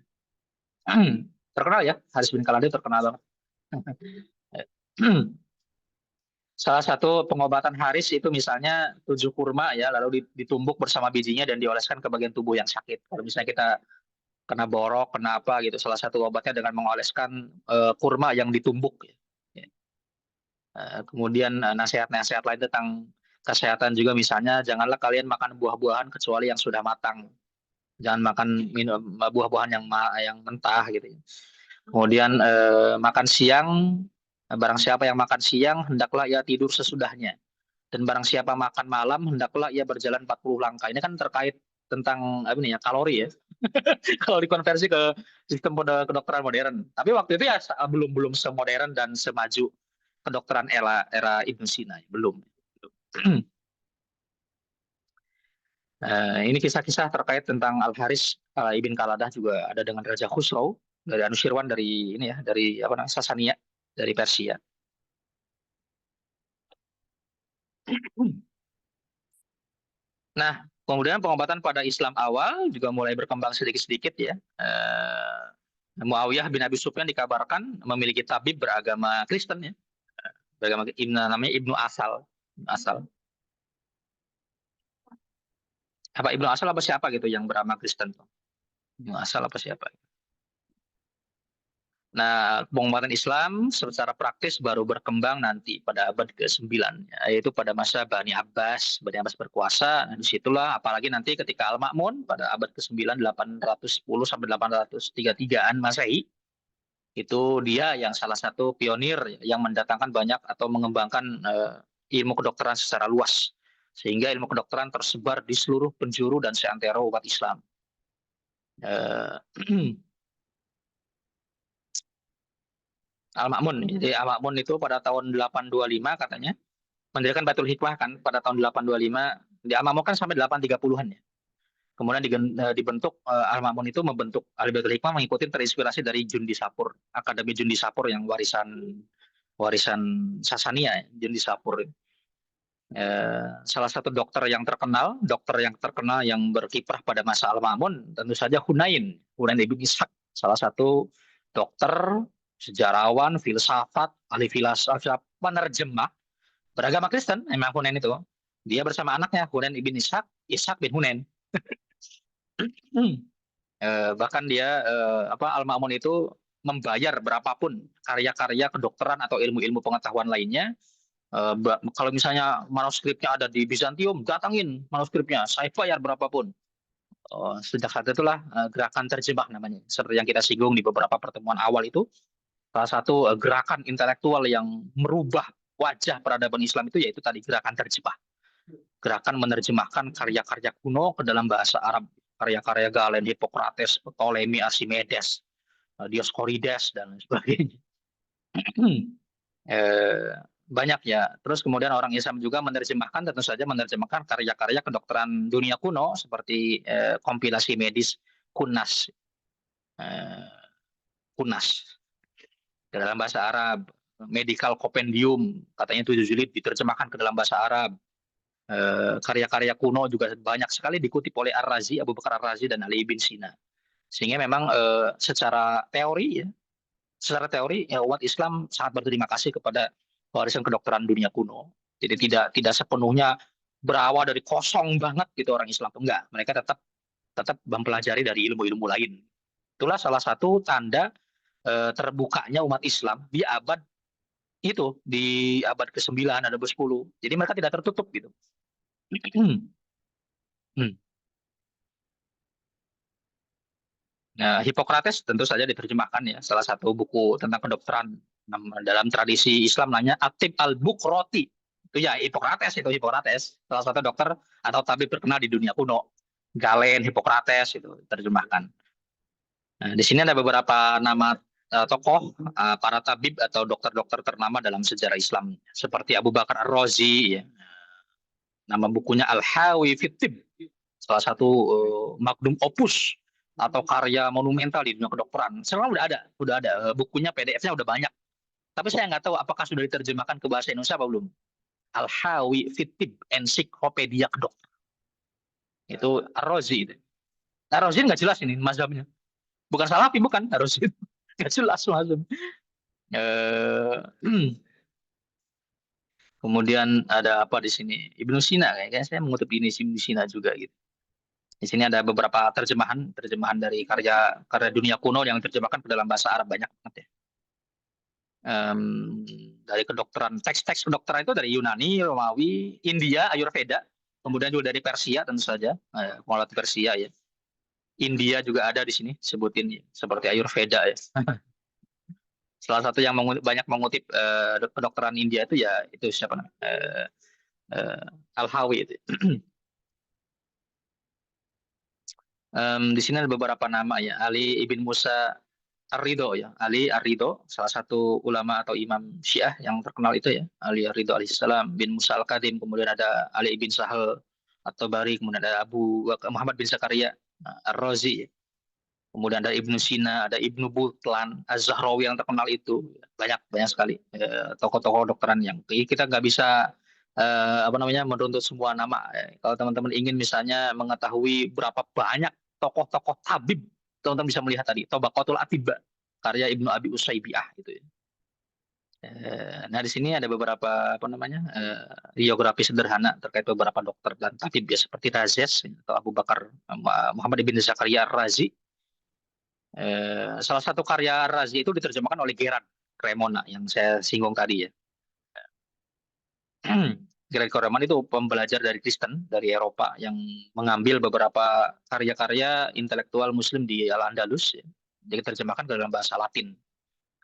Terkenal ya, Haris bin Qaladah terkenal banget. Salah satu pengobatan Haris itu misalnya 7 kurma ya, lalu ditumbuk bersama bijinya dan dioleskan ke bagian tubuh yang sakit. Kalau misalnya kita kena borok, kena apa gitu, salah satu obatnya dengan mengoleskan kurma yang ditumbuk. Ya. Kemudian nasihat-nasihat lain tentang kesehatan juga misalnya janganlah kalian makan buah-buahan kecuali yang sudah matang. Jangan makan minum buah-buahan yang mentah gitu. Kemudian makan siang, barang siapa yang makan siang hendaklah ia tidur sesudahnya. Dan barang siapa makan malam hendaklah ia berjalan 40 langkah. Ini kan terkait tentang apa nih ya, kalori ya. Kalau dikonversi ke sistem kedokteran modern. Tapi waktu itu ya belum belum semodern dan semaju kedokteran era Ibnu Sina, belum. Ini kisah-kisah terkait tentang Al Haris Ibn Qaladah juga ada dengan Raja Khusrau dari Anushirwan dari ini ya dari apa namanya Sasania dari Persia. Nah, kemudian pengobatan pada Islam awal juga mulai berkembang sedikit-sedikit ya. Muawiyah bin Abi Sufyan dikabarkan memiliki tabib beragama Kristen ya, beragama namanya Ibnu Asal. Asal. Apa Ibnu Asal apa siapa gitu yang beragama Kristen tuh? Ibnu Asal apa siapa? Nah, pengobatan Islam secara praktis baru berkembang nanti pada abad ke-9, yaitu pada masa Bani Abbas. Bani Abbas berkuasa, nah, disitulah apalagi nanti ketika Al-Ma'mun pada abad ke-9, 810 sampai 833-an Masehi, itu dia yang salah satu pionir yang mendatangkan banyak atau mengembangkan ilmu kedokteran secara luas. Sehingga ilmu kedokteran tersebar di seluruh penjuru dan seantero umat Islam. Al-Ma'mun. Jadi Al-Ma'mun itu pada tahun 825 katanya mendirikan Baitul Hikmah kan pada tahun 825. Di Al-Ma'mun kan sampai 830-an ya. Kemudian dibentuk Al-Ma'mun itu membentuk Al-Baitul Hikmah mengikuti terinspirasi dari Jundi Sapur, Akademi Jundi Sapur yang warisan Sasania, Jundi Sapur. Salah satu dokter yang terkenal yang berkiprah pada masa Al-Ma'mun tentu saja Hunain ibn Ishaq, salah satu dokter, sejarawan, filsafat, ahli filsafat, penerjemah beragama Kristen, emang Hunain itu. Dia bersama anaknya Hunain ibn Ishaq, Ishaq bin Hunain. Bahkan dia Al-Ma'mun itu membayar berapapun karya-karya kedokteran atau ilmu-ilmu pengetahuan lainnya. Kalau misalnya manuskripnya ada di Bizantium, datangin manuskripnya, saya bayar berapapun. Sejak saat itulah gerakan terjemah namanya, seperti yang kita singgung di beberapa pertemuan awal itu, salah satu gerakan intelektual yang merubah wajah peradaban Islam itu yaitu tadi gerakan terjemah. Gerakan menerjemahkan karya-karya kuno ke dalam bahasa Arab, karya-karya Galen, Hippocrates, Ptolemy, Archimedes, Dioscorides dan sebagainya. Banyak ya. Terus kemudian orang Islam juga menerjemahkan, tentu saja menerjemahkan karya-karya kedokteran dunia kuno seperti kompilasi medis Kunas, Kunas dalam bahasa Arab, Medical Compendium katanya 7 jilid diterjemahkan ke dalam bahasa Arab. Karya-karya kuno juga banyak sekali dikutip oleh Ar-Razi, Abu Bakar Ar-Razi dan Ali bin Sina. Sehingga memang secara teori umat Islam sangat berterima kasih kepada warisan kedokteran dunia kuno. Jadi tidak sepenuhnya berawal dari kosong banget gitu orang Islam. Enggak, mereka tetap mempelajari dari ilmu-ilmu lain. Itulah salah satu tanda terbukanya umat Islam di abad itu, di abad ke-9 dan ke-10. Jadi mereka tidak tertutup gitu. Nah, Hippocrates tentu saja diterjemahkan ya, salah satu buku tentang kedokteran dalam tradisi Islam namanya Atib al-Bukroti. Itu ya Hippocrates, salah satu dokter atau tabib terkenal di dunia kuno. Galen, Hippocrates itu terjemahkan. Nah, di sini ada beberapa nama tokoh para tabib atau dokter-dokter ternama dalam sejarah Islam seperti Abu Bakar Ar-Razi ya. Nama bukunya Al-Hawi Fit Tib, salah satu magnum opus atau karya monumental di dunia kedokteran. Sekarang udah ada bukunya, PDF-nya udah banyak. Tapi saya nggak tahu apakah sudah diterjemahkan ke bahasa Indonesia apa belum. Al-Hawi Fitib Ensiklopedia Kedokteran. Itu Ar-Razi itu. Ar-Razi nggak jelas ini mazhabnya. Bukan Salafi, bukan Ar-Razi. Nggak jelas mazhab. Eh, Kemudian ada apa di sini? Ibnu Sina, kayaknya saya mengutip ini Ibnu Sina juga gitu. Di sini ada beberapa terjemahan dari karya karya dunia kuno yang diterjemahkan ke dalam bahasa Arab banyak banget ya. Dari kedokteran, teks-teks kedokteran itu dari Yunani, Romawi, India, Ayurveda, kemudian juga dari Persia tentu saja, mulai Persia ya. India juga ada di sini sebutin ya, seperti Ayurveda ya. Salah satu yang banyak mengutip kedokteran India itu ya itu siapa namanya? Al-Hawi itu. Di sini ada beberapa nama ya. Ali ibn Musa Ar-Ridho ya. Ali Ar-Ridho, salah satu ulama atau imam Syiah yang terkenal itu ya. Ali Ar-Ridho alaihissalam bin Musa Al-Kadim, kemudian ada Ali bin Sahal atau Bari, kemudian ada Muhammad bin Zakaria Ar-Razi. Kemudian ada Ibnu Sina, ada Ibnu Butlan, Az-Zahrawi yang terkenal itu. Banyak banyak sekali tokoh-tokoh dokteran yang kita nggak bisa apa namanya menuntut semua nama. Kalau teman-teman ingin misalnya mengetahui berapa banyak tokoh-tokoh tabib, teman-teman bisa melihat tadi Tabaqatul Atibba karya Ibnu Abi Usaibiah gitu ya. Nah di sini ada beberapa apa namanya biografi sederhana terkait beberapa dokter dan tabib ya seperti Razes atau Abu Bakar Muhammad bin Zakaria Ar-Razi. Salah satu karya Razi itu diterjemahkan oleh Gerard Cremona yang saya singgung tadi ya. Gerard Cremona itu pembelajar dari Kristen dari Eropa yang mengambil beberapa karya-karya intelektual Muslim di Al-Andalus ya, diterjemahkan ke dalam bahasa Latin.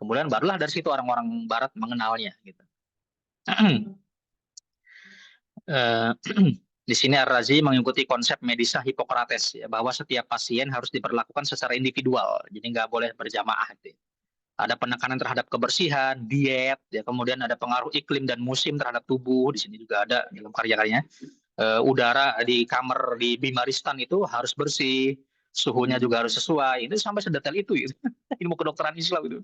Kemudian barulah dari situ orang-orang Barat mengenalnya gitu. Eh, Di sini Ar-Razi mengikuti konsep medisa Hippocrates ya, bahwa setiap pasien harus diperlakukan secara individual, jadi nggak boleh berjamaah. Gitu. Ada penekanan terhadap kebersihan, diet, ya kemudian ada pengaruh iklim dan musim terhadap tubuh. Di sini juga ada dalam karya-karyanya. Udara di kamar di Bimaristan itu harus bersih, suhunya juga harus sesuai. Itu sampai sedetail itu, gitu. Ilmu kedokteran Islam itu.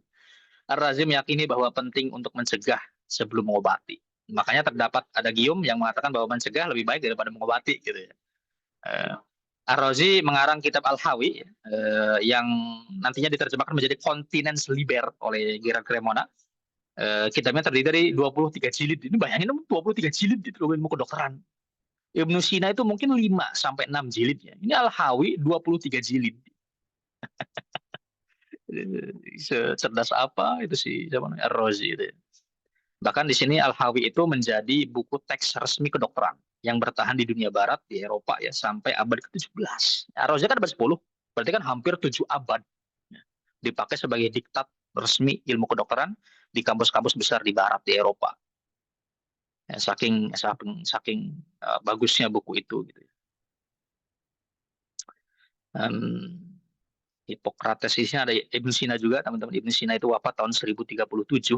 Ar-Razi meyakini bahwa penting untuk mencegah sebelum mengobati. Makanya terdapat ada gium yang mengatakan bahwa mencegah lebih baik daripada mengobati gitu ya. Ar-Razi mengarang kitab Al-Hawi yang nantinya diterjemahkan menjadi Continens Liber oleh Gerard Cremona. Kitabnya terdiri dari 23 jilid. Ini bayangin 23 jilid di ilmu kedokteran. Ibnu Sina itu mungkin 5 sampai 6 jilid ya. Ini Al-Hawi 23 jilid. Secerdas apa itu sih siapa namanya Ar-Razi itu ya. Bahkan di sini Al-Hawi itu menjadi buku teks resmi kedokteran yang bertahan di dunia barat, di Eropa ya, sampai abad ke-17. Ar-Razi kan abad 10, berarti kan hampir 7 abad. Ya. Dipakai sebagai diktat resmi ilmu kedokteran di kampus-kampus besar di barat, di Eropa. Ya, saking bagusnya buku itu. Gitu. Hippocrates di sini ada Ibn Sina juga, teman-teman. Ibn Sina itu wafat tahun 1037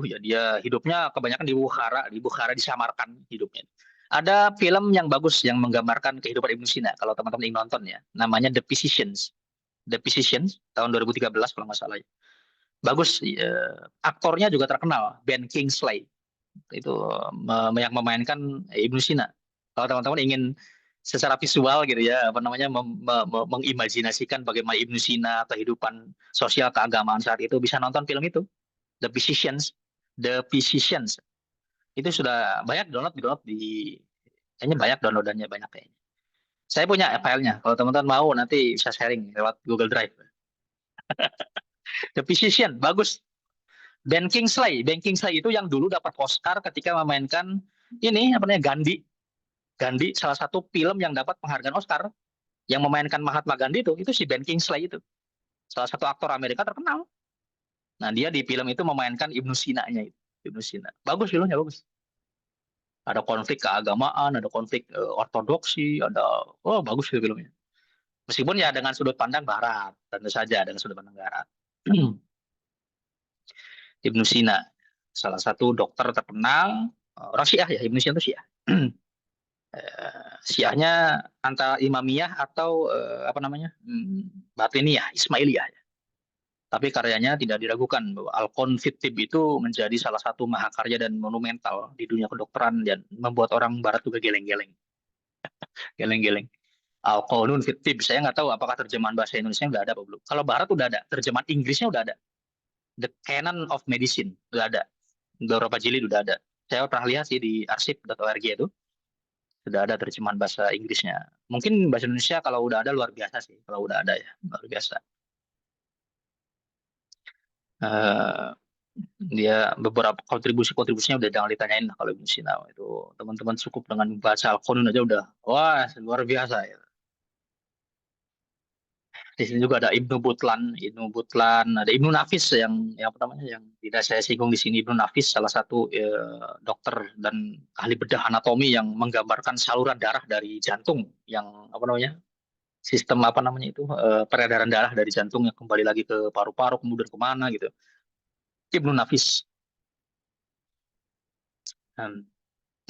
ya. Dia hidupnya kebanyakan di Bukhara di Samarkand hidupnya. Ada film yang bagus yang menggambarkan kehidupan Ibn Sina kalau teman-teman ingin nonton ya. Namanya The Physicians. The Physicians tahun 2013 kalau nggak salah ya. Bagus, aktornya juga terkenal, Ben Kingsley. Itu yang memainkan Ibn Sina. Kalau teman-teman ingin secara visual gitu ya apa namanya mengimajinasikan bagaimana Ibnu Sina kehidupan sosial keagamaan saat itu bisa nonton film itu The Physicians. Itu sudah banyak download di kayaknya banyak downloadannya banyak kayaknya. Saya punya filenya kalau teman-teman mau nanti bisa sharing lewat Google Drive. The Physician bagus. Ben Kingsley itu yang dulu dapat Oscar ketika memainkan ini apa namanya Gandhi salah satu film yang dapat penghargaan Oscar yang memainkan Mahatma Gandhi itu si Ben Kingsley itu salah satu aktor Amerika terkenal. Nah dia di film itu memainkan Ibnu Sina-nya itu. Ibnu Sina. Bagus filmnya bagus. Ada konflik keagamaan, ada konflik ortodoksi, bagus filmnya. Meskipun ya dengan sudut pandang Barat, tentu saja dengan sudut pandang Barat. Ibnu Sina, salah satu dokter terkenal, orang Syiah ya, Ibnu Sina itu Syiah. Syiahnya antara Imamiyah atau apa namanya Batiniyah, Ismailiyah. Tapi karyanya tidak diragukan bahwa Al-Qunfitib itu menjadi salah satu mahakarya dan monumental di dunia kedokteran dan membuat orang Barat juga geleng-geleng, geleng-geleng. Al-Qanun Fitib, saya nggak tahu apakah terjemahan bahasa Indonesia udah ada apa belum. Kalau Barat udah ada, terjemahan Inggrisnya udah ada. The Canon of Medicine udah ada, beberapa jilid udah ada. Saya pernah lihat sih di arsip.org itu sudah ada terjemahan bahasa Inggrisnya. Mungkin bahasa Indonesia kalau udah ada luar biasa sih, kalau udah ada ya luar biasa. Eh, Dia beberapa kontribusinya udah jangan ditanyain lah kalau Ibnu Sina itu, teman-teman cukup dengan baca Al-Qanun aja udah wah luar biasa ya. Di sini juga ada Ibnu Butlan, ada Ibnu Nafis yang apa namanya yang tidak saya singgung di sini. Ibnu Nafis salah satu dokter dan ahli bedah anatomi yang menggambarkan saluran darah dari jantung yang apa namanya sistem apa namanya itu peredaran darah dari jantung yang kembali lagi ke paru-paru kemudian kemana gitu. Ibnu Nafis. Hmm.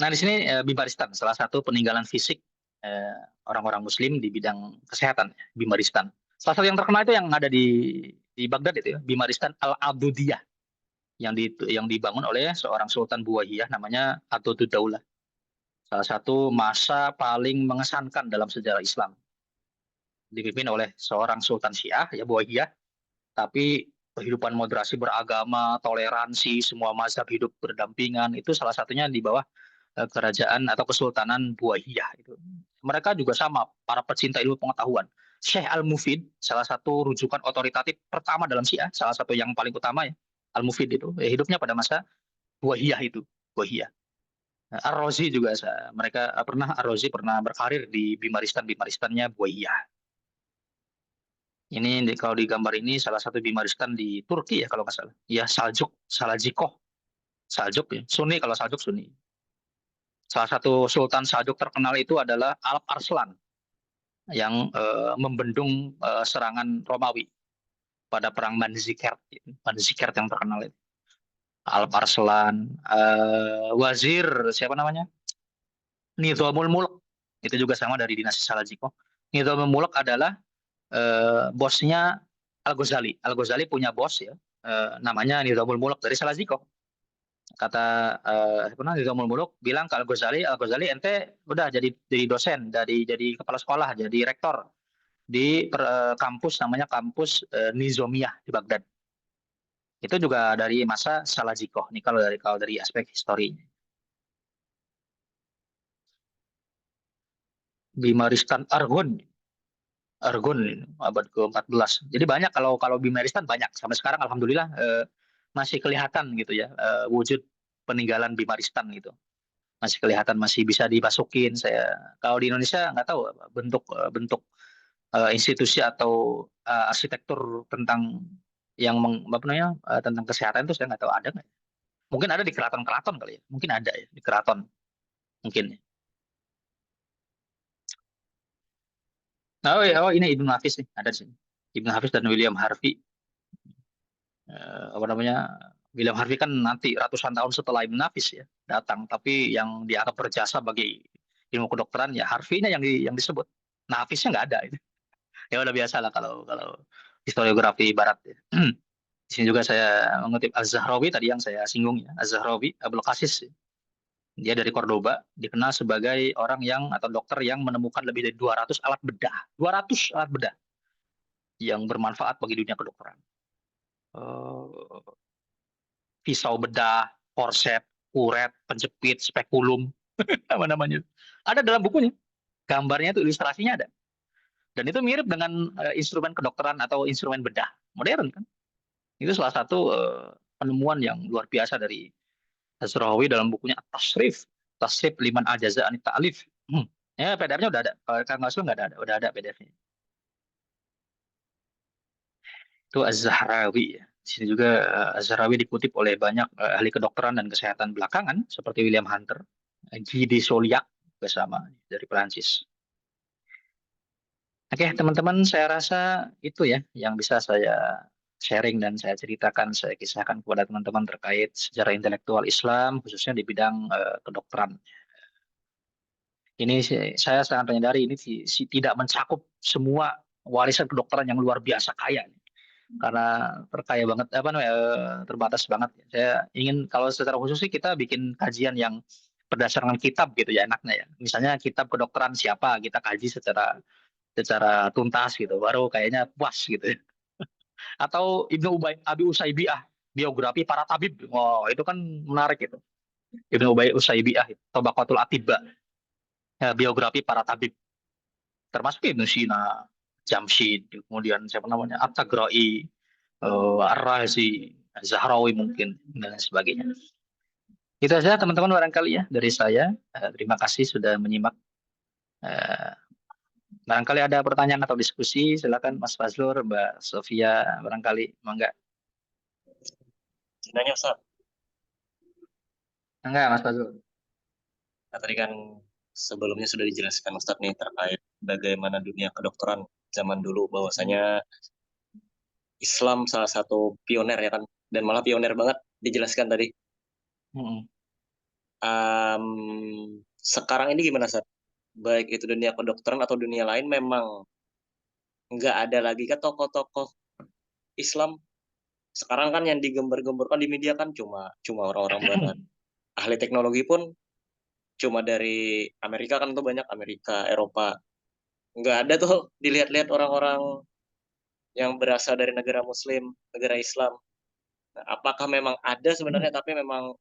Nah, di sini Bimaristan, salah satu peninggalan fisik eh, orang-orang Muslim di bidang kesehatan, ya, Bimaristan. Salah satu yang terkenal itu yang ada di Baghdad itu ya, Bimaristan Al-Adudiyah yang dibangun oleh seorang Sultan Buwahiyah namanya Adudud Daulah. Salah satu masa paling mengesankan dalam sejarah Islam. Dipimpin oleh seorang Sultan Syiah, ya Buwahiyah, tapi kehidupan moderasi beragama, toleransi, semua mazhab hidup berdampingan, itu salah satunya di bawah kerajaan atau kesultanan Buahiyah itu. Mereka juga sama para pecinta ilmu pengetahuan. Syekh Al-Mufid, salah satu rujukan otoritatif pertama dalam Syiah, salah satu yang paling utama ya. Al-Mufid itu hidupnya pada masa Buahiyah itu, Buahiyah. Ar-Razi juga mereka pernah Ar-Razi pernah berkarir di Bimaristannya Buahiyah. Ini kalau di gambar ini salah satu Bimaristan di Turki ya kalau nggak salah. Ya Saljuk, Salajikoh, Saljuk ya. Sunni kalau Saljuk Sunni. Salah satu Sultan Saljuk terkenal itu adalah Alp Arslan yang membendung serangan Romawi pada perang Manzikert, Manzikert yang terkenal itu. Alp Arslan, Wazir siapa namanya? Nizamul Mulk itu juga sama dari dinasti Salajiko. Nizamul Mulk adalah bosnya Al Ghazali. Al Ghazali punya bos ya, namanya Nizamul Mulk dari Salajiko. Kata apa namanya Nizamul Mulk bilang ke Al Ghazali ente udah jadi dosen, jadi kepala sekolah, jadi rektor di kampus namanya kampus Nizamiyah di Baghdad. Itu juga dari masa Salajikoh nih kalau dari aspek historinya. Bimaristan Argun, Argun abad ke-14. Jadi banyak kalau kalau Bimaristan banyak sampai sekarang alhamdulillah masih kelihatan gitu ya wujud peninggalan Bimaristan gitu. Masih kelihatan masih bisa dimasukin saya. Kalau di Indonesia nggak tahu bentuk institusi atau arsitektur tentang apa namanya tentang kesehatan itu saya nggak tahu ada nggak ya? Mungkin ada di keraton-keraton kali ya. Mungkin ada ya di keraton mungkin. Oh, ya, oh ini Ibnu Hafiz nih ada di sini. Ibnu Hafiz dan William Harvey. Apa namanya? William Harvey kan nanti ratusan tahun setelah Ibnu Hafiz ya datang, tapi yang dianggap berjasa bagi ilmu kedokteran ya Harvey-nya yang disebut. Nah, Hafiznya nggak ada itu. Ya udah biasa lah kalau kalau historiografi Barat ya. Di sini juga saya mengutip Az-Zahrawi tadi yang saya singgung ya. Az-Zahrawi Abdul Qasis. Dia dari Cordoba, dikenal sebagai orang yang atau dokter yang menemukan lebih dari 200 alat bedah. 200 alat bedah yang bermanfaat bagi dunia kedokteran. Eh, Pisau bedah, korset, kuret, penjepit, spekulum, apa namanya. Ada dalam bukunya. Gambarnya itu ilustrasinya ada. Dan itu mirip dengan instrumen kedokteran atau instrumen bedah modern kan. Itu salah satu penemuan yang luar biasa dari Az-Zahrawi dalam bukunya Tasrif. Tasrif Liman Ajaza Anit Ta'alif. Ya, PDF-nya udah ada. Kalau Kang Rasul nggak ada. Udah ada PDF-nya. Itu Az-Zahrawi ya. Di sini juga Az-Zahrawi dikutip oleh banyak ahli kedokteran dan kesehatan belakangan seperti William Hunter, Guy de Chauliac bersama dari Perancis. Oke, teman-teman, saya rasa itu ya yang bisa saya sharing dan saya ceritakan, saya kisahkan kepada teman-teman terkait sejarah intelektual Islam, khususnya di bidang kedokteran. Ini saya sangat menyadari ini tidak mencakup semua warisan kedokteran yang luar biasa kaya, karena terkaya banget apa namanya terbatas banget. Saya ingin kalau secara khusus sih kita bikin kajian yang berdasarkan kitab gitu ya enaknya ya. Misalnya kitab kedokteran siapa kita kaji secara secara tuntas gitu, baru kayaknya puas gitu ya. Atau Abi Usaibiah, biografi para tabib. Oh, itu kan menarik itu. Ibnu Usaibiah, Tabaqatul Atibba, ya, biografi para tabib. Termasuk Ibnu Sina, Jamshid, kemudian siapa namanya, At-Tagra'i, Ar-Razi, Zahrawi mungkin, dan lain sebagainya. Itu saja teman-teman barangkali ya dari saya. Terima kasih sudah menyimak. Eh, Barangkali ada pertanyaan atau diskusi, silakan Mas Fazlur, Mbak Sofia, barangkali, mangga. Sebenarnya Ustaz, Enggak, Mas Fazlur. tadi kan sebelumnya sudah dijelaskan Ustaz nih terkait bagaimana dunia kedokteran zaman dulu, bahwasanya Islam salah satu pioner ya kan, dan malah pioner banget dijelaskan tadi. Mm-mm. Sekarang ini gimana Ustaz? Baik itu dunia kedokteran atau dunia lain, memang nggak ada lagi kan tokoh-tokoh Islam. Sekarang kan yang digembar-gemborkan di media kan cuma cuma orang-orang barat. Ahli teknologi pun cuma dari Amerika kan, tuh banyak Amerika, Eropa. Nggak ada tuh dilihat-lihat orang-orang yang berasal dari negara Muslim, negara Islam. Nah, apakah memang ada sebenarnya tapi memang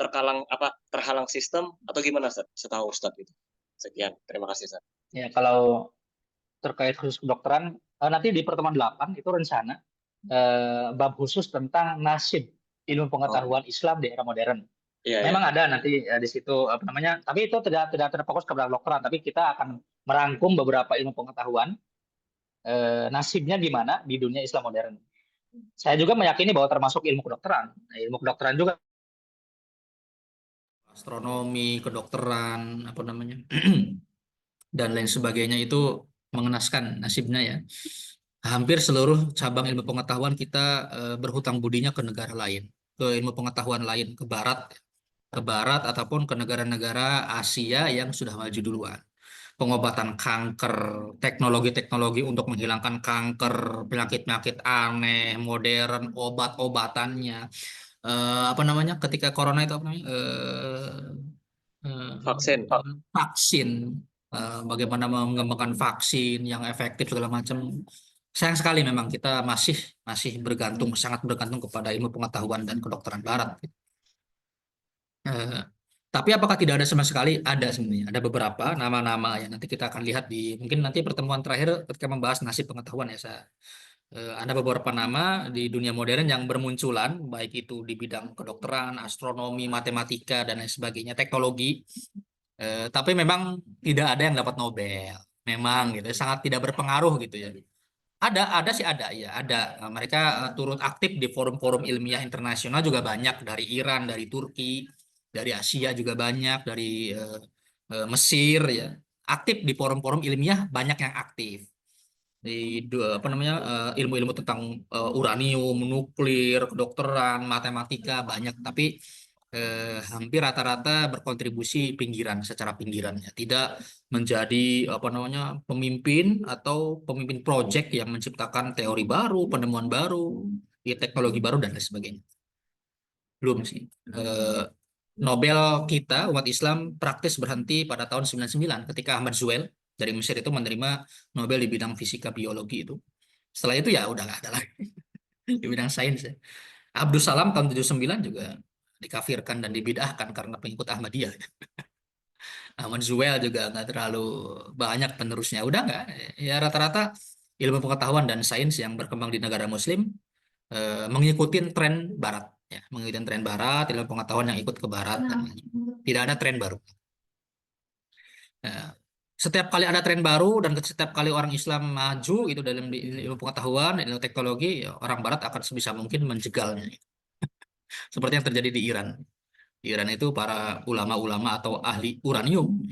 terhalang sistem atau gimana Ustaz? Setahu Ustaz itu. Sekian, terima kasih Ustaz. Ya, kalau terkait khusus kedokteran, nanti di pertemuan 8 itu rencana bab khusus tentang nasib ilmu Oh, pengetahuan Islam di era modern. iya ya. Memang ada nanti di situ apa namanya, tapi itu tidak terfokus kepada kedokteran, tapi kita akan merangkum beberapa ilmu pengetahuan nasibnya gimana di dunia Islam modern. Saya juga meyakini bahwa termasuk ilmu kedokteran. Nah, ilmu kedokteran juga astronomi, kedokteran, apa namanya, dan lain sebagainya itu mengenaskan nasibnya ya. Hampir seluruh cabang ilmu pengetahuan kita berhutang budinya ke negara lain, ke ilmu pengetahuan lain, ke barat ataupun ke negara-negara Asia yang sudah maju duluan. Pengobatan kanker, teknologi-teknologi untuk menghilangkan kanker, penyakit-penyakit aneh, modern, obat-obatannya. Apa namanya? Ketika corona itu apa namanya? Vaksin. Vaksin. Bagaimana mengembangkan vaksin yang efektif segala macam. Sayang sekali memang kita masih masih bergantung, sangat bergantung kepada ilmu pengetahuan dan kedokteran barat. Eh, tapi apakah tidak ada sama sekali? Ada sebenarnya. Ada beberapa nama-nama yang nanti kita akan lihat di mungkin nanti pertemuan terakhir ketika membahas nasib pengetahuan ya. Ada beberapa nama di dunia modern yang bermunculan, baik itu di bidang kedokteran, astronomi, matematika dan lain sebagainya, teknologi. Tapi memang tidak ada yang dapat Nobel. Memang gitu, sangat tidak berpengaruh gitu ya. Ada sih ada ya, ada. Mereka turut aktif di forum-forum ilmiah internasional juga banyak, dari Iran, dari Turki, dari Asia juga banyak, dari Mesir ya. Aktif di forum-forum ilmiah banyak yang aktif di apa namanya ilmu-ilmu tentang uranium, nuklir, kedokteran, matematika banyak, tapi hampir rata-rata berkontribusi pinggiran secara pinggirannya, tidak menjadi apa namanya pemimpin atau pemimpin proyek yang menciptakan teori baru, penemuan baru, ya, teknologi baru dan lain sebagainya. Belum sih. Nobel kita umat Islam praktis berhenti pada tahun 99 ketika Ahmad Zuhail dari Mesir itu menerima Nobel di bidang fisika biologi itu. Setelah itu ya udah nggak ada lagi di bidang sains ya. Abdus Salam tahun 79 juga dikafirkan dan dibid'ahkan karena pengikut Ahmadiyah. Ahmad Zuhail juga nggak terlalu banyak penerusnya. Udah nggak, ya rata-rata ilmu pengetahuan dan sains yang berkembang di negara Muslim mengikuti tren Barat. Ya, mengikuti tren Barat, ilmu pengetahuan yang ikut ke Barat, dan tidak ada tren baru. Nah, setiap kali ada tren baru dan setiap kali orang Islam maju itu dalam ilmu pengetahuan, ilmu teknologi, ya, orang Barat akan sebisa mungkin menjegalnya. Seperti yang terjadi di Iran. Di Iran itu para ulama-ulama atau ahli uranium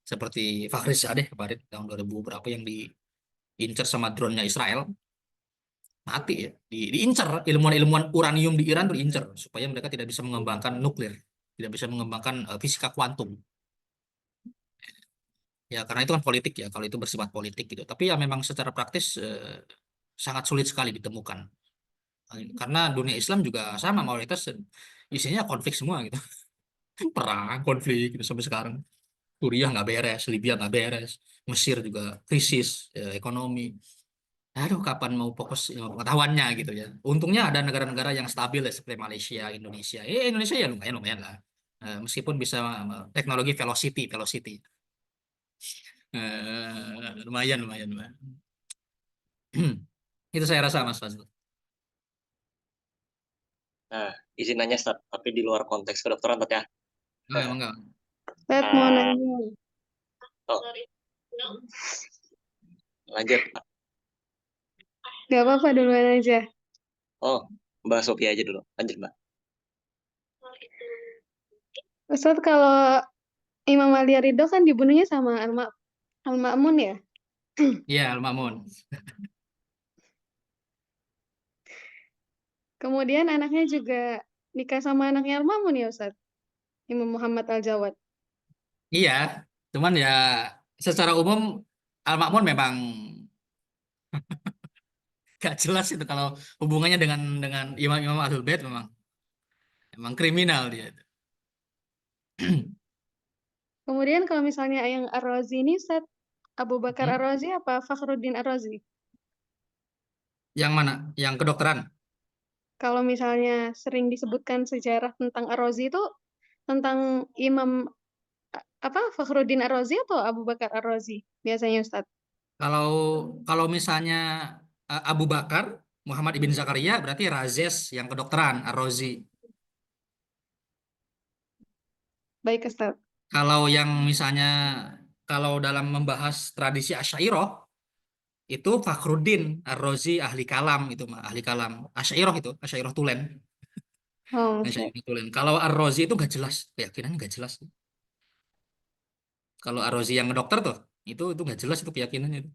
seperti Fakhrizadeh kemarin tahun 2000 berapa yang diincar sama drone-nya Israel, mati ya. Diincar ilmuwan-ilmuwan uranium di Iran, diincar supaya mereka tidak bisa mengembangkan nuklir, tidak bisa mengembangkan fisika kuantum. Ya karena itu kan politik ya, kalau itu bersifat politik gitu. Tapi ya memang secara praktis sangat sulit sekali ditemukan. Karena dunia Islam juga sama mayoritas isinya konflik semua gitu. Perang, konflik gitu sampai sekarang. Suriah nggak beres, Libya nggak beres, Mesir juga krisis ekonomi. Aduh, kapan mau fokus ilmu pengetahuannya gitu ya. Untungnya ada negara-negara yang stabil ya, seperti Malaysia, Indonesia. Indonesia ya lumayan lumayan lah. Meskipun bisa teknologi velocity, velocity. Lumayan, lumayan, lumayan. Itu saya rasa Mas Fazil. Nah, izin nanya, Ustaz, tapi di luar konteks kedokteran, Ustaz, ya. Oh, emang enggak. Ustaz mau Ah, nanya. oh, lanjut. Gak apa-apa duluan aja. Oh, Mbak Sophia aja dulu. Lanjut, Mbak. Ustaz kalau Imam Ali Ridho kan dibunuhnya sama Al-Ma'mun ya. Iya, Al-Ma'mun. Kemudian anaknya juga nikah sama anaknya Al-Ma'mun ya Ustaz. Imam Muhammad Al-Jawad. Iya, cuman ya secara umum Al-Ma'mun memang gak jelas itu kalau hubungannya dengan imam-imam Ahlul Bait memang kriminal dia. Kemudian kalau misalnya yang Ar-Razi ini Ustaz, Abu Bakar Hmm? Ar-Razi apa Fakhruddin Ar-Razi? Yang mana? Yang kedokteran. Kalau misalnya sering disebutkan sejarah tentang Ar-Razi itu tentang Imam apa Fakhruddin Ar-Razi atau Abu Bakar Ar-Razi biasanya Ustaz? Kalau kalau misalnya Abu Bakar Muhammad ibn Zakaria berarti Razes yang kedokteran Ar-Razi. Baik Ustaz. Kalau yang misalnya kalau dalam membahas tradisi Asy'ariyah itu Fakhruddin Ar-Razi ahli kalam itu mah ahli kalam Asy'ariyah Tulen. Oh, Ustaz. Asy'ariyah Tulen. Kalau Ar-Razi itu nggak jelas keyakinannya nggak jelas. Kalau Ar-Razi yang dokter tuh itu nggak jelas itu keyakinannya itu.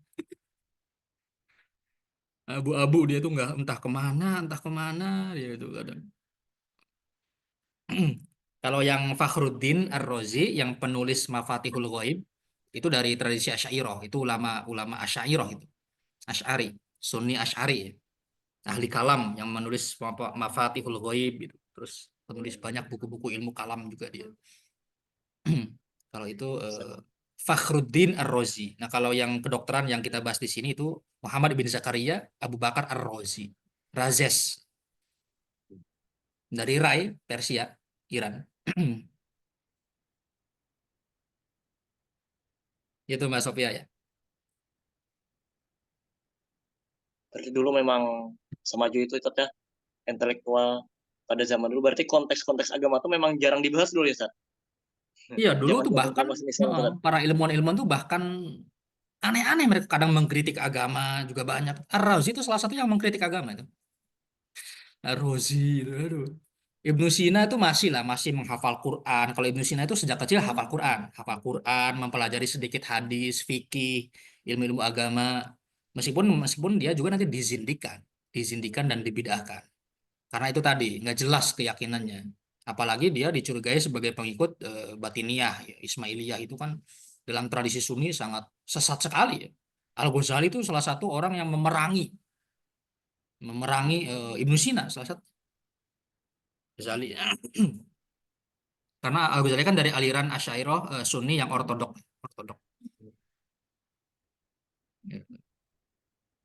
Abu-abu dia tuh nggak entah kemana dia itu kadang. Kalau yang Fakhruddin Ar-Razi yang penulis Mafatihul Ghaib itu dari tradisi Asy'ariyah, itu ulama Asy'ariyah itu. Asy'ari, Sunni Asy'ari, ya. Ahli kalam yang menulis Mafatihul Ghaib gitu. Terus penulis banyak buku-buku ilmu kalam juga dia. Kalau itu Fakhruddin Ar-Razi. Nah, kalau yang kedokteran yang kita bahas di sini itu Muhammad bin Zakaria Abu Bakar Ar-Razi. Razes dari Rai, Persia, Iran. Itu Mbak Sofia ya. Berarti dulu memang semaju itu, Ustaz, ya, intelektual pada zaman dulu. Berarti konteks-konteks agama itu memang jarang dibahas dulu ya, Ustaz? Iya, dulu tuh Zaman-zaman bahkan kamu masih Islam, Ustaz. para ilmuwan-ilmuwan tuh bahkan aneh-aneh mereka kadang mengkritik agama juga banyak. Ar-Razi itu salah satu yang mengkritik agama itu. Ar-Razi itu, aduh. Ibnu Sina itu masih menghafal Quran. Kalau Ibnu Sina itu sejak kecil hafal Quran, mempelajari sedikit hadis, fikih, ilmu-ilmu agama. Meskipun meskipun dia juga nanti dizindikan dan dibid'ahkan. Karena itu tadi nggak jelas keyakinannya. Apalagi dia dicurigai sebagai pengikut Batiniyah, ya, Ismailiyah itu kan dalam tradisi Sunni sangat sesat sekali. Ya. Al-Ghazali itu salah satu orang yang memerangi Ibnu Sina, salah satu Ghazali. Karena Al-Ghazali kan dari aliran Asy'ariyah Sunni yang ortodok. Ortodok. Ya.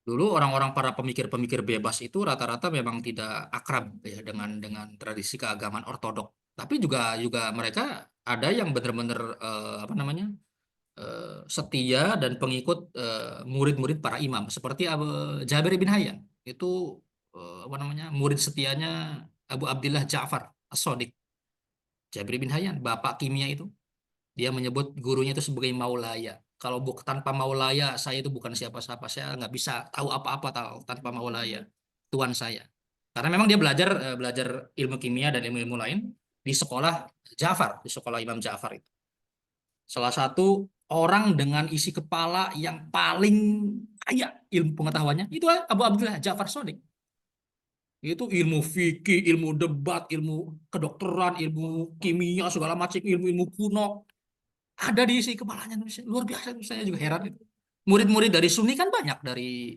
Dulu orang-orang para pemikir-pemikir bebas itu rata-rata memang tidak akrab ya dengan tradisi keagamaan ortodok. Tapi juga juga mereka ada yang benar-benar apa namanya setia dan pengikut murid-murid para imam seperti Jabir bin Hayyan itu apa namanya murid setianya Abu Abdillah Ja'far As-Shadiq. Jabir bin Hayyan bapak kimia itu dia menyebut gurunya itu sebagai maulaya. Kalau tanpa maulaya, saya itu bukan siapa-siapa. Saya nggak bisa tahu apa-apa tahu tanpa maulaya, tuan saya. Karena memang dia belajar ilmu kimia dan ilmu-ilmu lain di sekolah Ja'far, di sekolah Imam Ja'far itu. Salah satu orang dengan isi kepala yang paling kaya ilmu pengetahuannya itu Abu Abdullah Ja'far Shadiq. Itu ilmu fikih, ilmu debat, ilmu kedokteran, ilmu kimia, segala macam ilmu-ilmu kuno ada di isi kepalanya, luar biasa. Saya juga heran itu. Murid-murid dari Sunni kan banyak dari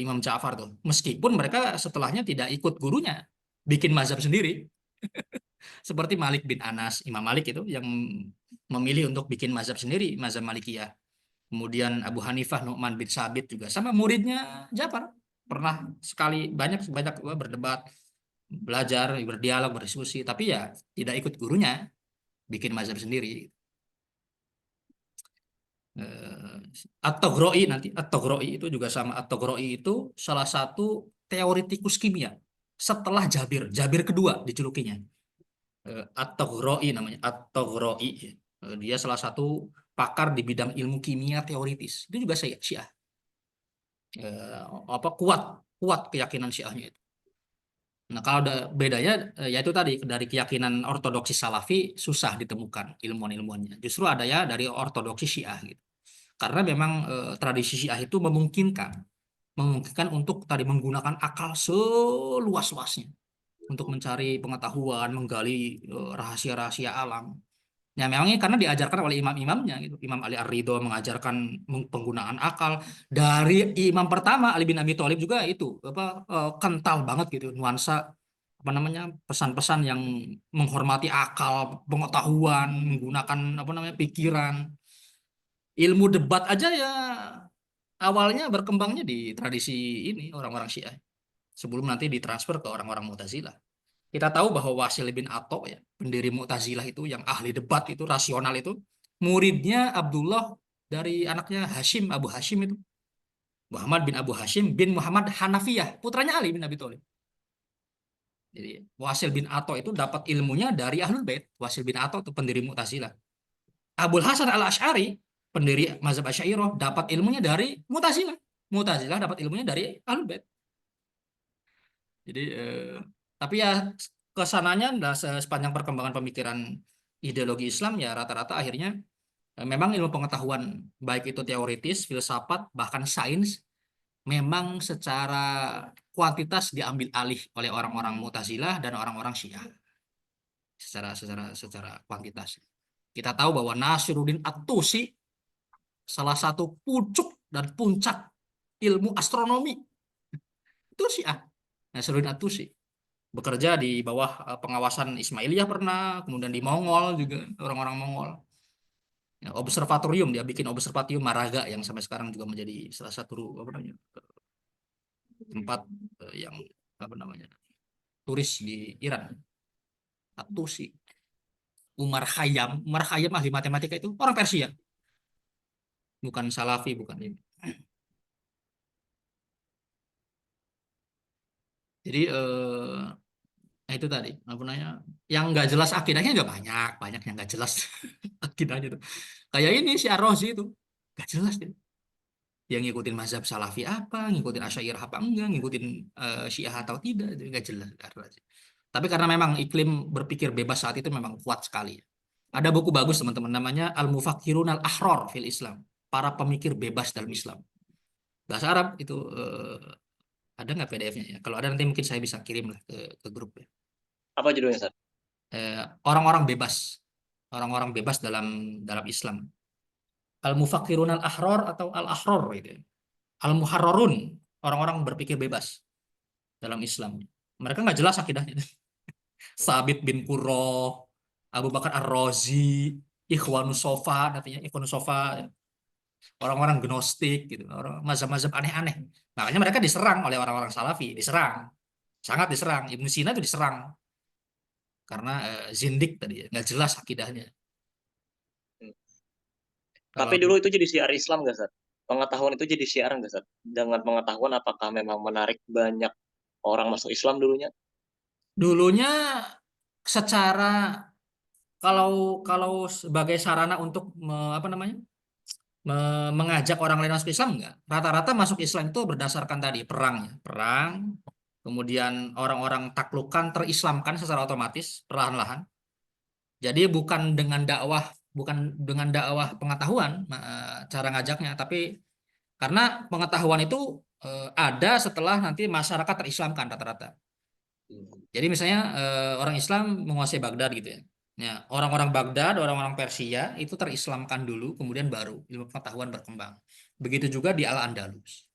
Imam Ja'far tuh. Meskipun mereka setelahnya tidak ikut gurunya, bikin mazhab sendiri. Seperti Malik bin Anas, Imam Malik itu yang memilih untuk bikin mazhab sendiri, mazhab Malikiyah. Kemudian Abu Hanifah Nu'man bin Sabit juga sama muridnya Ja'far. Pernah sekali banyak berdebat, belajar, berdialog, berdiskusi, tapi ya tidak ikut gurunya, bikin mazhab sendiri. At-Taghroi nanti, At-Taghroi itu juga sama. At-Taghroi itu salah satu teoretikus kimia setelah Jabir, Jabir kedua dijulukinya. At-Taghroi namanya, At-Taghroi. Dia salah satu pakar di bidang ilmu kimia teoritis. Itu juga Syiah. Kuat keyakinan Syiahnya itu. Nah, kalau ada bedanya yaitu tadi dari keyakinan ortodoksi Salafi susah ditemukan ilmuwan-ilmuannya. Justru ada ya dari ortodoksi Syiah gitu. Karena memang tradisi Syiah itu memungkinkan untuk tadi menggunakan akal seluas-luasnya untuk mencari pengetahuan, menggali rahasia-rahasia alam. Ya memangnya karena diajarkan oleh imam-imamnya gitu. Imam Ali Ar-Ridho mengajarkan penggunaan akal. Dari imam pertama Ali bin Abi Thalib juga itu kental banget gitu nuansa pesan-pesan yang menghormati akal, pengetahuan, menggunakan pikiran. Ilmu debat aja ya awalnya berkembangnya di tradisi ini orang-orang Syiah sebelum nanti ditransfer ke orang-orang Mu'tazilah. Kita tahu bahwa Wasil bin Atha ya, pendiri Mu'tazilah itu yang ahli debat itu, rasional itu, muridnya Abdullah dari anaknya Hashim, Abu Hashim itu. Muhammad bin Abu Hashim bin Muhammad Hanafiyah, putranya Ali bin Abi Thalib. Jadi Wasil bin Atha itu dapat ilmunya dari Ahlul Bait. Wasil bin Atha itu pendiri Mu'tazilah. Abul Hasan Al-Asy'ari, pendiri mazhab Asy'ariyah, dapat ilmunya dari Mu'tazilah. Mu'tazilah dapat ilmunya dari Ahlul Bait. Jadi tapi ya kesananya sepanjang perkembangan pemikiran ideologi Islam ya rata-rata akhirnya memang ilmu pengetahuan baik itu teoritis, filsafat, bahkan sains memang secara kuantitas diambil alih oleh orang-orang Mu'tazilah dan orang-orang Syiah secara kuantitas. Kita tahu bahwa Nasiruddin At-Tusi salah satu pucuk dan puncak ilmu astronomi itu Syiah. Nasiruddin At-Tusi bekerja di bawah pengawasan Ismailiyah pernah, kemudian di Mongol juga, orang-orang Mongol. Ya, observatorium, dia bikin observatorium Maraga yang sampai sekarang juga menjadi salah satu tempat yang turis di Iran. At-Tusi. Umar Khayyam ahli matematika itu orang Persia. Bukan Salafi, bukan ini. Jadi itu tadi yang nggak jelas akidahnya juga banyak yang nggak jelas akidahnya tuh kayak ini si Ar-Razi itu nggak jelas dia yang ngikutin mazhab Salafi apa, ngikutin Asy'ariyah apa enggak, ngikutin Syiah atau tidak, itu nggak jelas Ar-Razi. Tapi karena memang iklim berpikir bebas saat itu memang kuat sekali. Ada buku bagus teman-teman namanya Al-Mufakkirun Al-Ahrar fil Islam, para pemikir bebas dalam Islam, bahasa Arab itu. Ada nggak PDF-nya ya? Kalau ada nanti mungkin saya bisa kirim lah ke grup ya. Apa judulnya, Ustaz? Orang-orang bebas dalam Islam. Al-Mufakkirun Al-Ahrar atau Al-Ahrar gitu. Al-Muharrarun, orang-orang berpikir bebas dalam Islam. Mereka nggak jelas akidahnya. Sabit bin Qurra, Abu Bakar Ar-Razi, Ikhwanus Sofa, nantinya Ikhwanus Sofa, orang-orang gnostik gitu, orang mazhab-mazhab aneh-aneh. Makanya mereka diserang oleh orang-orang Salafi, sangat diserang. Ibnu Sina itu diserang karena zindik tadi, nggak jelas akidahnya. Tapi dulu itu jadi syiar Islam nggak, Ustaz? Pengetahuan itu jadi syiar nggak, Ustaz? Dengan pengetahuan apakah memang menarik banyak orang masuk Islam dulunya? Dulunya secara kalau sebagai sarana untuk mengajak orang lain masuk Islam enggak. Rata-rata masuk Islam itu berdasarkan tadi perang, kemudian orang-orang taklukan terislamkan secara otomatis perlahan-lahan. Jadi bukan dengan dakwah pengetahuan cara ngajaknya, tapi karena pengetahuan itu ada setelah nanti masyarakat terislamkan rata-rata. Jadi misalnya orang Islam menguasai Baghdad gitu ya. Ya, orang-orang Baghdad, orang-orang Persia itu terislamkan dulu, kemudian baru ilmu pengetahuan berkembang. Begitu juga di Al-Andalus.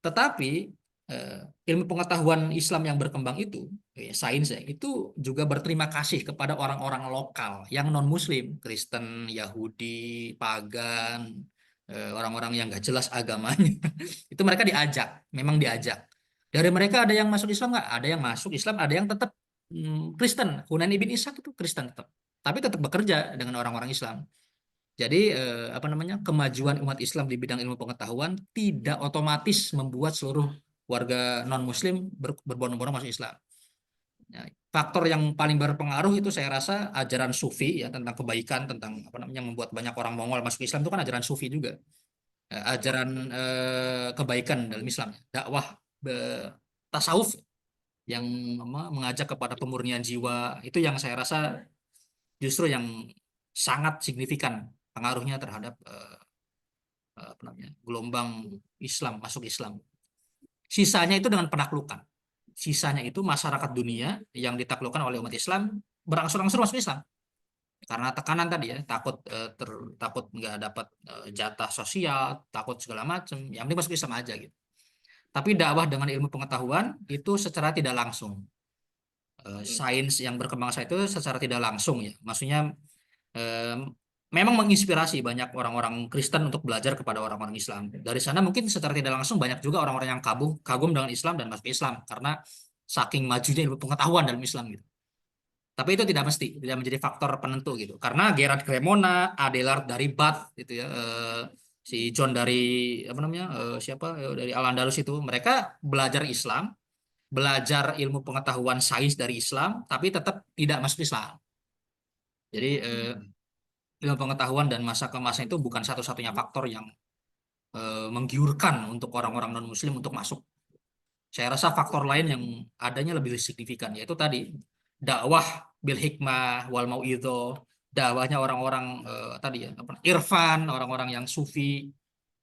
Tetapi ilmu pengetahuan Islam yang berkembang itu, sains ya, itu juga berterima kasih kepada orang-orang lokal yang non-Muslim, Kristen, Yahudi, pagan, orang-orang yang nggak jelas agamanya. Itu mereka diajak, memang diajak. Dari mereka ada yang masuk Islam nggak? Ada yang masuk Islam, ada yang tetap Kristen. Hunain ibn Ishaq itu Kristen tetap, tapi tetap bekerja dengan orang-orang Islam. Jadi apa namanya, kemajuan umat Islam di bidang ilmu pengetahuan tidak otomatis membuat seluruh warga non-Muslim berbondong-bondong masuk Islam. Ya, faktor yang paling berpengaruh itu saya rasa ajaran Sufi ya, tentang kebaikan, tentang apa namanya, membuat banyak orang Mongol masuk Islam itu kan ajaran Sufi juga. Ajaran kebaikan dalam Islam, dakwah tasawuf yang mengajak kepada pemurnian jiwa, itu yang saya rasa justru yang sangat signifikan pengaruhnya terhadap apa namanya, gelombang Islam masuk Islam. Sisanya itu dengan penaklukan. Sisanya itu masyarakat dunia yang ditaklukkan oleh umat Islam berangsur-angsur masuk Islam. Karena tekanan tadi ya, takut takut nggak dapat jatah sosial, takut segala macam. Yang penting masuk Islam aja gitu. Tapi dakwah dengan ilmu pengetahuan itu secara tidak langsung. Sains yang berkembang saat itu secara tidak langsung ya. Maksudnya memang menginspirasi banyak orang-orang Kristen untuk belajar kepada orang-orang Islam. Dari sana mungkin secara tidak langsung banyak juga orang-orang yang kagum dengan Islam dan masuk Islam karena saking majunya ilmu pengetahuan dalam Islam gitu. Tapi itu tidak mesti, tidak menjadi faktor penentu gitu. Karena Gerard Cremona, Abelard dari Bath gitu ya, si John dari apa namanya, siapa dari Al-Andalus itu, mereka belajar Islam, belajar ilmu pengetahuan sains dari Islam, tapi tetap tidak masuk Islam. Jadi ilmu pengetahuan dan masa ke masa itu bukan satu-satunya faktor yang menggiurkan untuk orang-orang non-Muslim untuk masuk. Saya rasa faktor lain yang adanya lebih signifikan, yaitu tadi dakwah bil hikmah wal mauidho, dakwahnya orang-orang tadi ya, irfan, orang-orang yang sufi,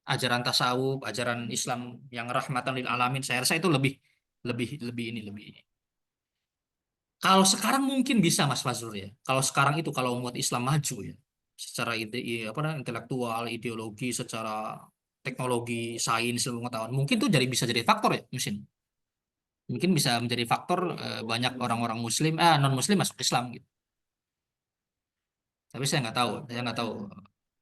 ajaran tasawuf, ajaran Islam yang rahmatan lil alamin. Saya rasa itu lebih lebih lebih ini lebih. Kalau sekarang mungkin bisa Mas Fazrul ya. Kalau sekarang itu kalau umat Islam maju ya, secara apa namanya, intelektual, ideologi, secara teknologi, sains, ilmu pengetahuan, mungkin tuh bisa jadi faktor ya, mungkin bisa menjadi faktor banyak orang-orang Muslim, non Muslim masuk Islam gitu. Tapi saya nggak tahu.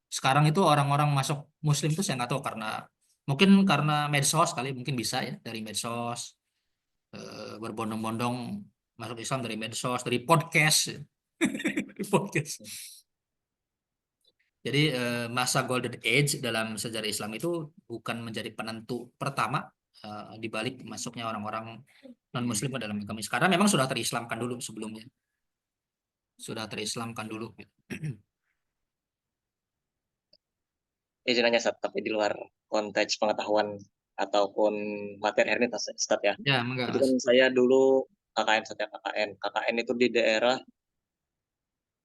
Sekarang itu orang-orang masuk Muslim itu saya nggak tahu, karena mungkin karena medsos kali, mungkin bisa ya, dari medsos berbondong-bondong masuk Islam dari medsos, dari podcast, dari podcast. Jadi masa Golden Age dalam sejarah Islam itu bukan menjadi penentu pertama di balik masuknya orang-orang non-Muslim ke dalam agama. Karena memang sudah terislamkan dulu sebelumnya. Sudah terislamkan dulu. Izin nanya Sat, tapi di luar konteks pengetahuan ataupun materi ini Sat ya. Ya, enggak. Jadi kan saya dulu KKN, Sat ya, KKN itu di daerah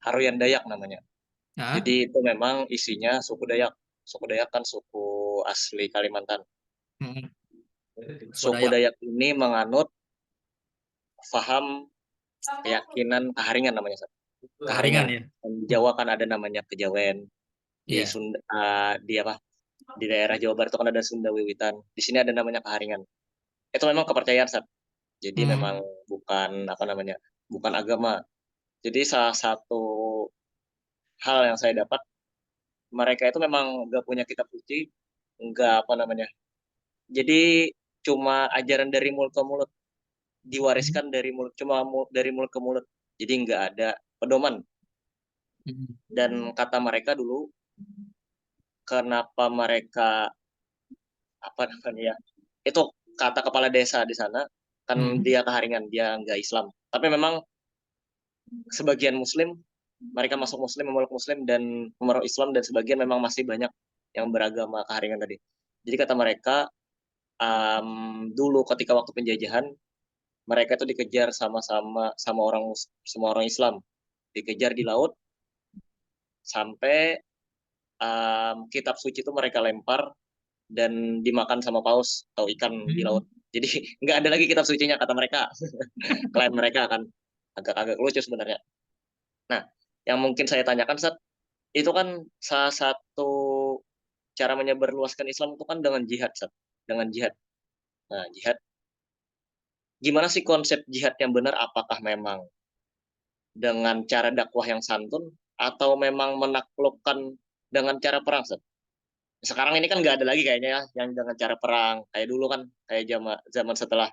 Haruyan Dayak namanya. Nah, Jadi itu memang isinya suku Dayak. Suku Dayak kan suku asli Kalimantan. Suku Dayak ini menganut faham keyakinan Kaharingan namanya, Sat. Kaharingan ya. Di Jawa kan ada namanya Kejawen. Di Sunda, di daerah Jawa Barat itu kan ada Sunda Wiwitan. Di sini ada namanya Kaharingan. Itu memang kepercayaan, Sat. Jadi memang bukan bukan agama. Jadi salah satu hal yang saya dapat, mereka itu memang nggak punya kitab suci, nggak jadi cuma ajaran dari mulut ke mulut, diwariskan dari mulut, dari mulut ke mulut. Jadi nggak ada pedoman. Dan kata mereka dulu, kenapa mereka itu kata kepala desa di sana kan, dia Kaharingan, dia nggak Islam. Tapi memang sebagian Muslim, mereka masuk Muslim, memeluk Muslim dan memeluk Islam, dan sebagian memang masih banyak yang beragama Kaharingan tadi. Jadi kata mereka, dulu ketika waktu penjajahan, mereka itu dikejar sama orang Islam, dikejar di laut sampai kitab suci itu mereka lempar dan dimakan sama paus atau ikan di laut. Jadi nggak ada lagi kitab sucinya kata mereka. Klaim mereka kan agak lucu sebenarnya. Nah, yang mungkin saya tanyakan, Ustaz, itu kan salah satu cara menyebarluaskan Islam itu kan dengan jihad, Ustaz, dengan jihad. Nah, jihad, gimana sih konsep jihad yang benar? Apakah memang dengan cara dakwah yang santun atau memang menaklukkan dengan cara perang, Ustaz? Sekarang ini kan nggak ada lagi kayaknya ya yang dengan cara perang kayak dulu kan, kayak zaman setelah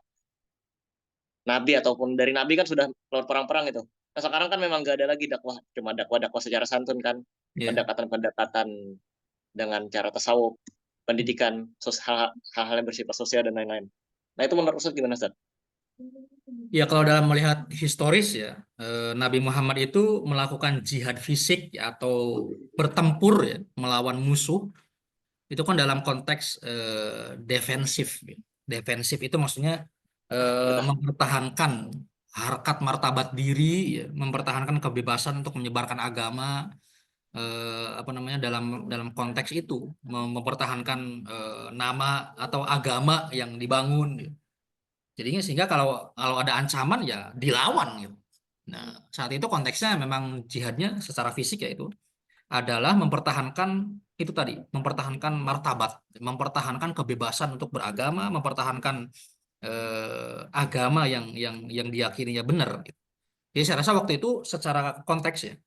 Nabi ataupun dari Nabi kan sudah keluar perang-perang itu. Nah, sekarang kan memang nggak ada lagi dakwah, cuma dakwah-dakwah secara santun kan, Ya. pendekatan-pendekatan dengan cara tasawuf, pendidikan, hal-hal yang bersifat sosial dan lain-lain. Nah, itu menurut Ustaz gimana, Ustaz? Ya, kalau dalam melihat historis ya, Nabi Muhammad itu melakukan jihad fisik ya, atau bertempur ya, melawan musuh, itu kan dalam konteks defensif. Ya. Defensif itu maksudnya Betul. mempertahankan harkat martabat diri, ya, mempertahankan kebebasan untuk menyebarkan agama, apa namanya, dalam konteks itu mempertahankan nama atau agama yang dibangun. Ya. Jadinya sehingga kalau kalau ada ancaman ya dilawan gitu. Nah, saat itu konteksnya memang jihadnya secara fisik ya itu adalah mempertahankan itu tadi, mempertahankan martabat, mempertahankan kebebasan untuk beragama, mempertahankan agama yang diyakininya benar. Gitu. Jadi saya rasa waktu itu secara konteks ya,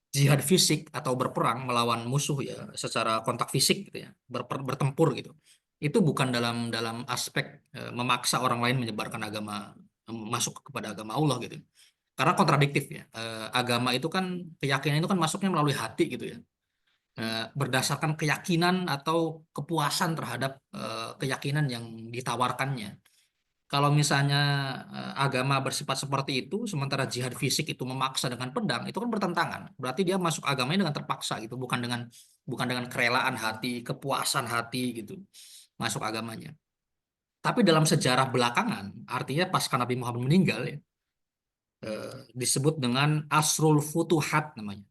jihad fisik atau berperang melawan musuh ya secara kontak fisik gitu ya, bertempur gitu. Itu bukan dalam dalam aspek memaksa orang lain menyebarkan agama, masuk kepada agama Allah gitu. Karena kontradiktif ya. Agama itu kan, keyakinan itu kan masuknya melalui hati gitu ya. Berdasarkan keyakinan atau kepuasan terhadap keyakinan yang ditawarkannya. Kalau misalnya agama bersifat seperti itu, sementara jihad fisik itu memaksa dengan pedang, itu kan bertentangan. Berarti dia masuk agamanya dengan terpaksa gitu, bukan dengan kerelaan hati, kepuasan hati gitu, masuk agamanya. Tapi dalam sejarah belakangan, artinya pasca Nabi Muhammad meninggal, ya, disebut dengan Asrul Futuhat namanya,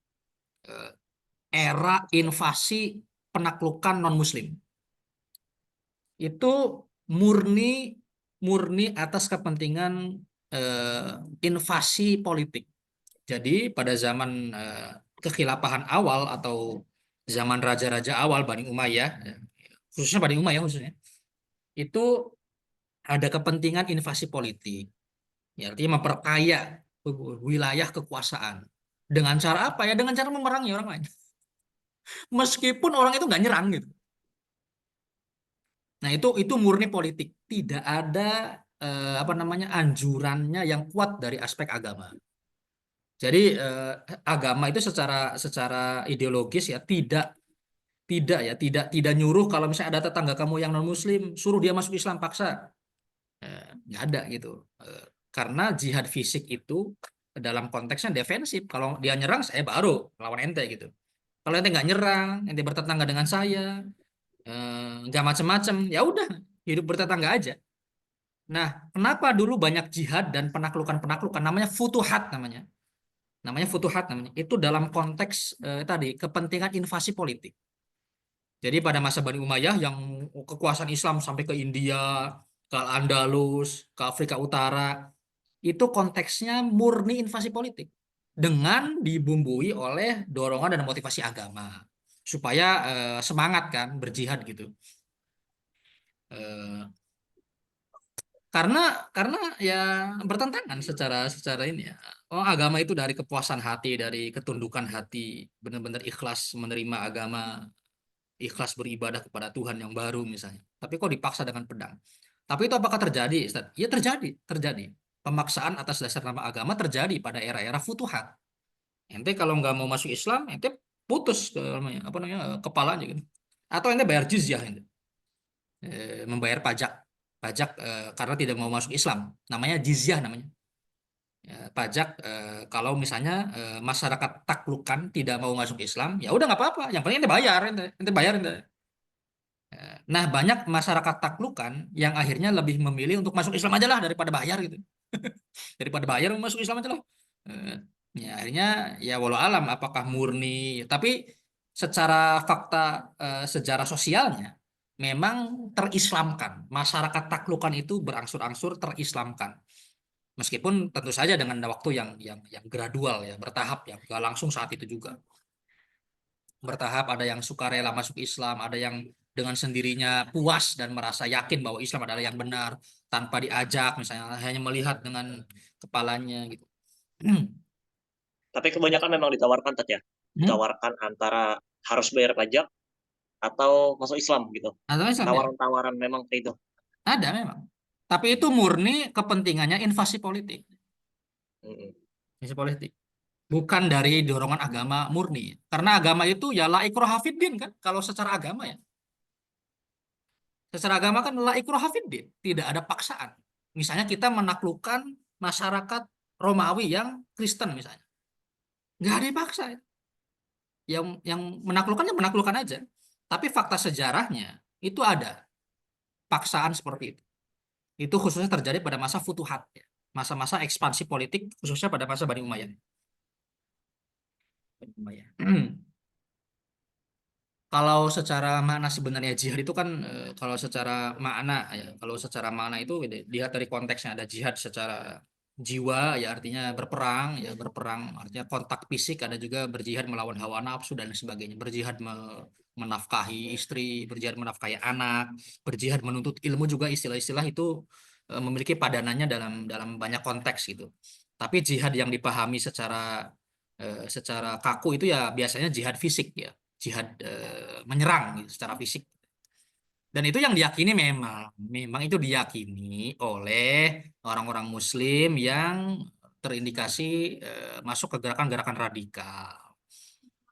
era invasi penaklukan non-Muslim. Itu murni murni atas kepentingan invasi politik. Jadi pada zaman kekhilafahan awal atau zaman raja-raja awal Bani Umayyah, khususnya Bani Umayyah khususnya, itu ada kepentingan invasi politik. Ya, artinya memperkaya wilayah kekuasaan. Dengan cara apa ya? Dengan cara memerangi orang lain. Meskipun orang itu nggak nyerang gitu. Nah, itu murni politik, tidak ada apa namanya, anjurannya yang kuat dari aspek agama. Jadi agama itu secara ideologis ya tidak nyuruh kalau misalnya ada tetangga kamu yang non muslim suruh dia masuk Islam paksa. Nggak ada gitu. Karena jihad fisik itu dalam konteksnya defensif. Kalau dia nyerang saya baru lawan ente gitu. Kalau ente nggak nyerang, ente bertetangga dengan saya, nggak macem-macem, ya udah hidup bertetangga aja. Nah, kenapa dulu banyak jihad dan penaklukan namanya futuhat namanya futuhat namanya, itu dalam konteks tadi kepentingan invasi politik. Jadi pada masa Bani Umayyah yang kekuasaan Islam sampai ke India, ke Andalus, ke Afrika Utara, itu konteksnya murni invasi politik dengan dibumbui oleh dorongan dan motivasi agama supaya semangat kan berjihad gitu. Karena ya bertentangan secara ini ya. Oh, agama itu dari kepuasan hati, dari ketundukan hati, benar-benar ikhlas menerima agama, ikhlas beribadah kepada Tuhan yang baru misalnya. Tapi kok dipaksa dengan pedang? Tapi itu apakah terjadi, Ustaz? Ya terjadi. Pemaksaan atas dasar nama agama terjadi pada era-era futuhat. Ente kalau nggak mau masuk Islam, ente putus apa namanya, kepalanya gitu. Atau ente bayar jizyah, ente. Membayar pajak karena tidak mau masuk Islam, namanya jizyah namanya. Ya, pajak kalau misalnya masyarakat taklukan tidak mau masuk Islam, ya udah nggak apa-apa, yang penting ente bayar ente. Nah, banyak masyarakat taklukan yang akhirnya lebih memilih untuk masuk Islam aja lah daripada bayar gitu. Daripada bayar masuk Islam aja lah. Eh, Ya akhirnya ya walau alam apakah murni, tapi secara fakta sejarah sosialnya memang terislamkan. Masyarakat taklukan itu berangsur-angsur terislamkan. Meskipun tentu saja dengan waktu yang gradual ya, bertahap ya, nggak langsung saat itu juga. Bertahap, ada yang sukarela masuk Islam, ada yang dengan sendirinya puas dan merasa yakin bahwa Islam adalah yang benar tanpa diajak, misalnya hanya melihat dengan kepalanya gitu. Tapi kebanyakan memang ditawarkan Tat ya. Ditawarkan antara harus bayar pajak atau masuk Islam gitu. Atau Islam ya? Tawaran-tawaran memang kayak itu. Ada memang. Tapi itu murni kepentingannya invasi politik. Mm-mm. Invasi politik. Bukan dari dorongan agama murni. Karena agama itu ya la ikraha fiddin kan, kalau secara agama ya. Secara agama kan la ikraha fiddin, tidak ada paksaan. Misalnya kita menaklukkan masyarakat Romawi yang Kristen misalnya. Nggak ada yang paksa. Yang menaklukkan ya menaklukkan aja. Tapi fakta sejarahnya itu ada paksaan seperti itu. Itu khususnya terjadi pada masa Futuhat ya. Masa-masa ekspansi politik khususnya pada masa Bani Umayyah. Kalau secara makna sebenarnya jihad itu kan kalau secara makna ya, kalau secara makna itu dilihat dari konteksnya, ada jihad secara jiwa ya artinya berperang ya, berperang artinya kontak fisik, ada juga berjihad melawan hawa nafsu dan sebagainya, berjihad menafkahi istri, berjihad menafkahi anak, berjihad menuntut ilmu, juga istilah-istilah itu memiliki padanannya dalam banyak konteks gitu. Tapi jihad yang dipahami secara kaku itu ya biasanya jihad fisik ya, jihad menyerang gitu, secara fisik. Dan itu yang diyakini memang itu diyakini oleh orang-orang Muslim yang terindikasi masuk ke gerakan-gerakan radikal.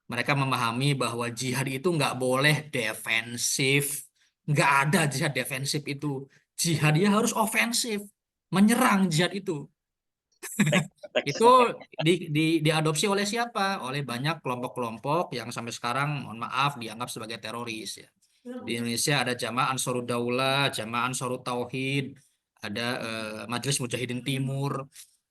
Mereka memahami bahwa jihad itu nggak boleh defensif, nggak ada jihad defensif itu. Jihadnya harus ofensif, menyerang jihad itu. Itu diadopsi oleh siapa? Oleh banyak kelompok-kelompok yang sampai sekarang, mohon maaf, dianggap sebagai teroris ya. Di Indonesia ada Jamaah Ansarud Daulah, Jamaah Ansarut Tauhid, ada Majelis Mujahidin Timur.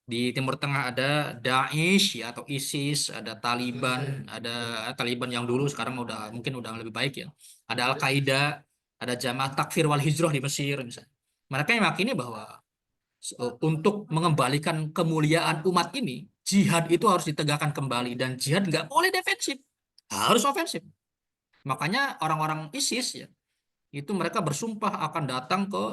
Di Timur Tengah ada Daesh ya, atau ISIS, ada Taliban, ada Taliban yang dulu, sekarang mungkin udah lebih baik ya. Ada Al-Qaeda, ada Jamaah Takfir wal Hijrah di Mesir misalnya. Mereka yang meyakini bahwa untuk mengembalikan kemuliaan umat ini, jihad itu harus ditegakkan kembali, dan jihad nggak boleh defensif, harus ofensif. Makanya orang-orang ISIS ya, itu mereka bersumpah akan datang ke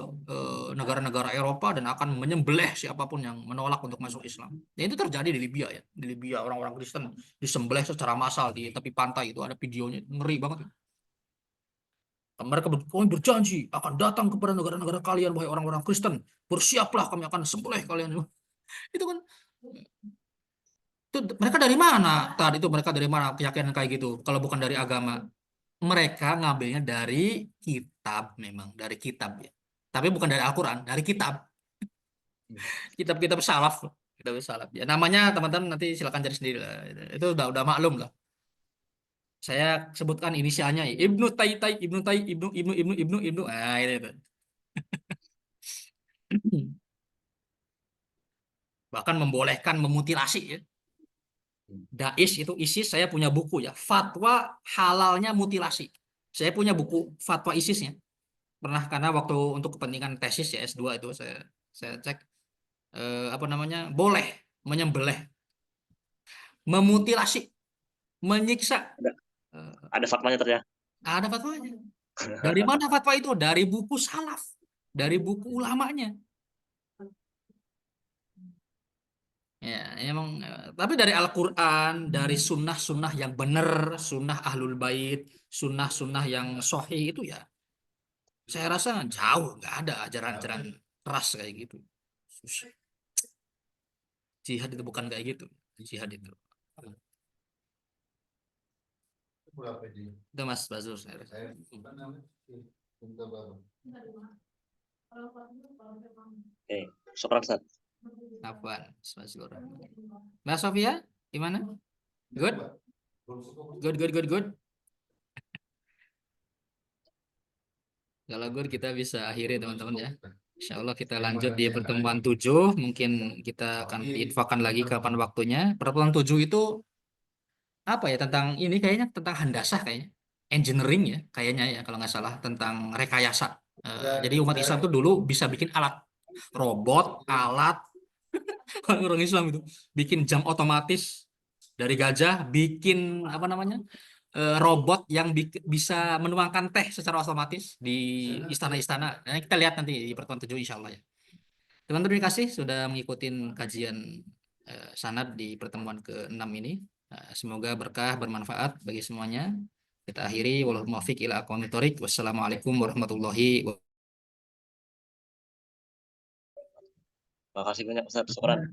negara-negara Eropa dan akan menyembelih siapapun yang menolak untuk masuk Islam. Dan itu terjadi di Libya ya. Di Libya orang-orang Kristen disembelih secara massal di tepi pantai, itu ada videonya, ngeri banget. Mereka berjanji akan datang kepada negara-negara kalian, wahai orang-orang Kristen, bersiaplah, kami akan sembelih kalian. Itu kan, itu mereka dari mana? Tadi itu mereka dari mana keyakinan kayak gitu? Kalau bukan dari agama, mereka ngambilnya dari kitab, memang dari kitab ya. Tapi bukan dari Al-Quran, dari kitab. Kitab-kitab salaf, kitab salaf. Ya namanya teman-teman nanti silakan cari sendiri lah. Itu udah maklum lah. Saya sebutkan inisialnya ya. Ibnu Tai, Ibnu. Ah, itu. Bahkan membolehkan memutilasi ya. Daesh itu ISIS, saya punya buku ya, fatwa halalnya mutilasi. Saya punya buku fatwa ISISnya. Pernah, karena waktu untuk kepentingan tesis ya S2 itu saya cek apa namanya, boleh menyembelih, memutilasi, menyiksa. Ada fatwanya ternyata. Ada fatwanya. Dari mana fatwa itu? Dari buku salaf, dari buku ulamanya. Ya, emang. Tapi dari Al-Quran, dari sunnah-sunnah yang benar, sunnah Ahlul Bait, sunnah-sunnah yang sahih itu ya, saya rasa jauh nggak ada ajaran-ajaran keras kayak gitu. Jihad itu bukan kayak gitu. Jihad itu. Itu Mas Bazul. Oke, syukran Ustaz. Apaan? Mbak Sofia, gimana? Good? Good. Kalau good, kita bisa akhiri teman-teman ya. Insya Allah kita lanjut di pertemuan 7. Mungkin kita akan infokan lagi kapan waktunya. Pertemuan 7 itu apa ya, tentang ini kayaknya, tentang handasah kayaknya. Engineering ya kayaknya ya, kalau nggak salah, tentang rekayasa. Jadi umat Islam tuh dulu bisa bikin alat, robot, alat, orang Islam itu bikin jam otomatis dari gajah, bikin apa namanya robot yang bisa menuangkan teh secara otomatis di istana-istana. Nah, kita lihat nanti di pertemuan 7 insya Allah ya. Teman-teman terima kasih sudah mengikuti kajian sanad di pertemuan ke-6 ini. Semoga berkah bermanfaat bagi semuanya. Kita akhiri wallahul muwaffiq ila aqwamit thoriq. Wassalamualaikum warahmatullahi wabarakatuh. Makasih banyak Ustaz, syukran.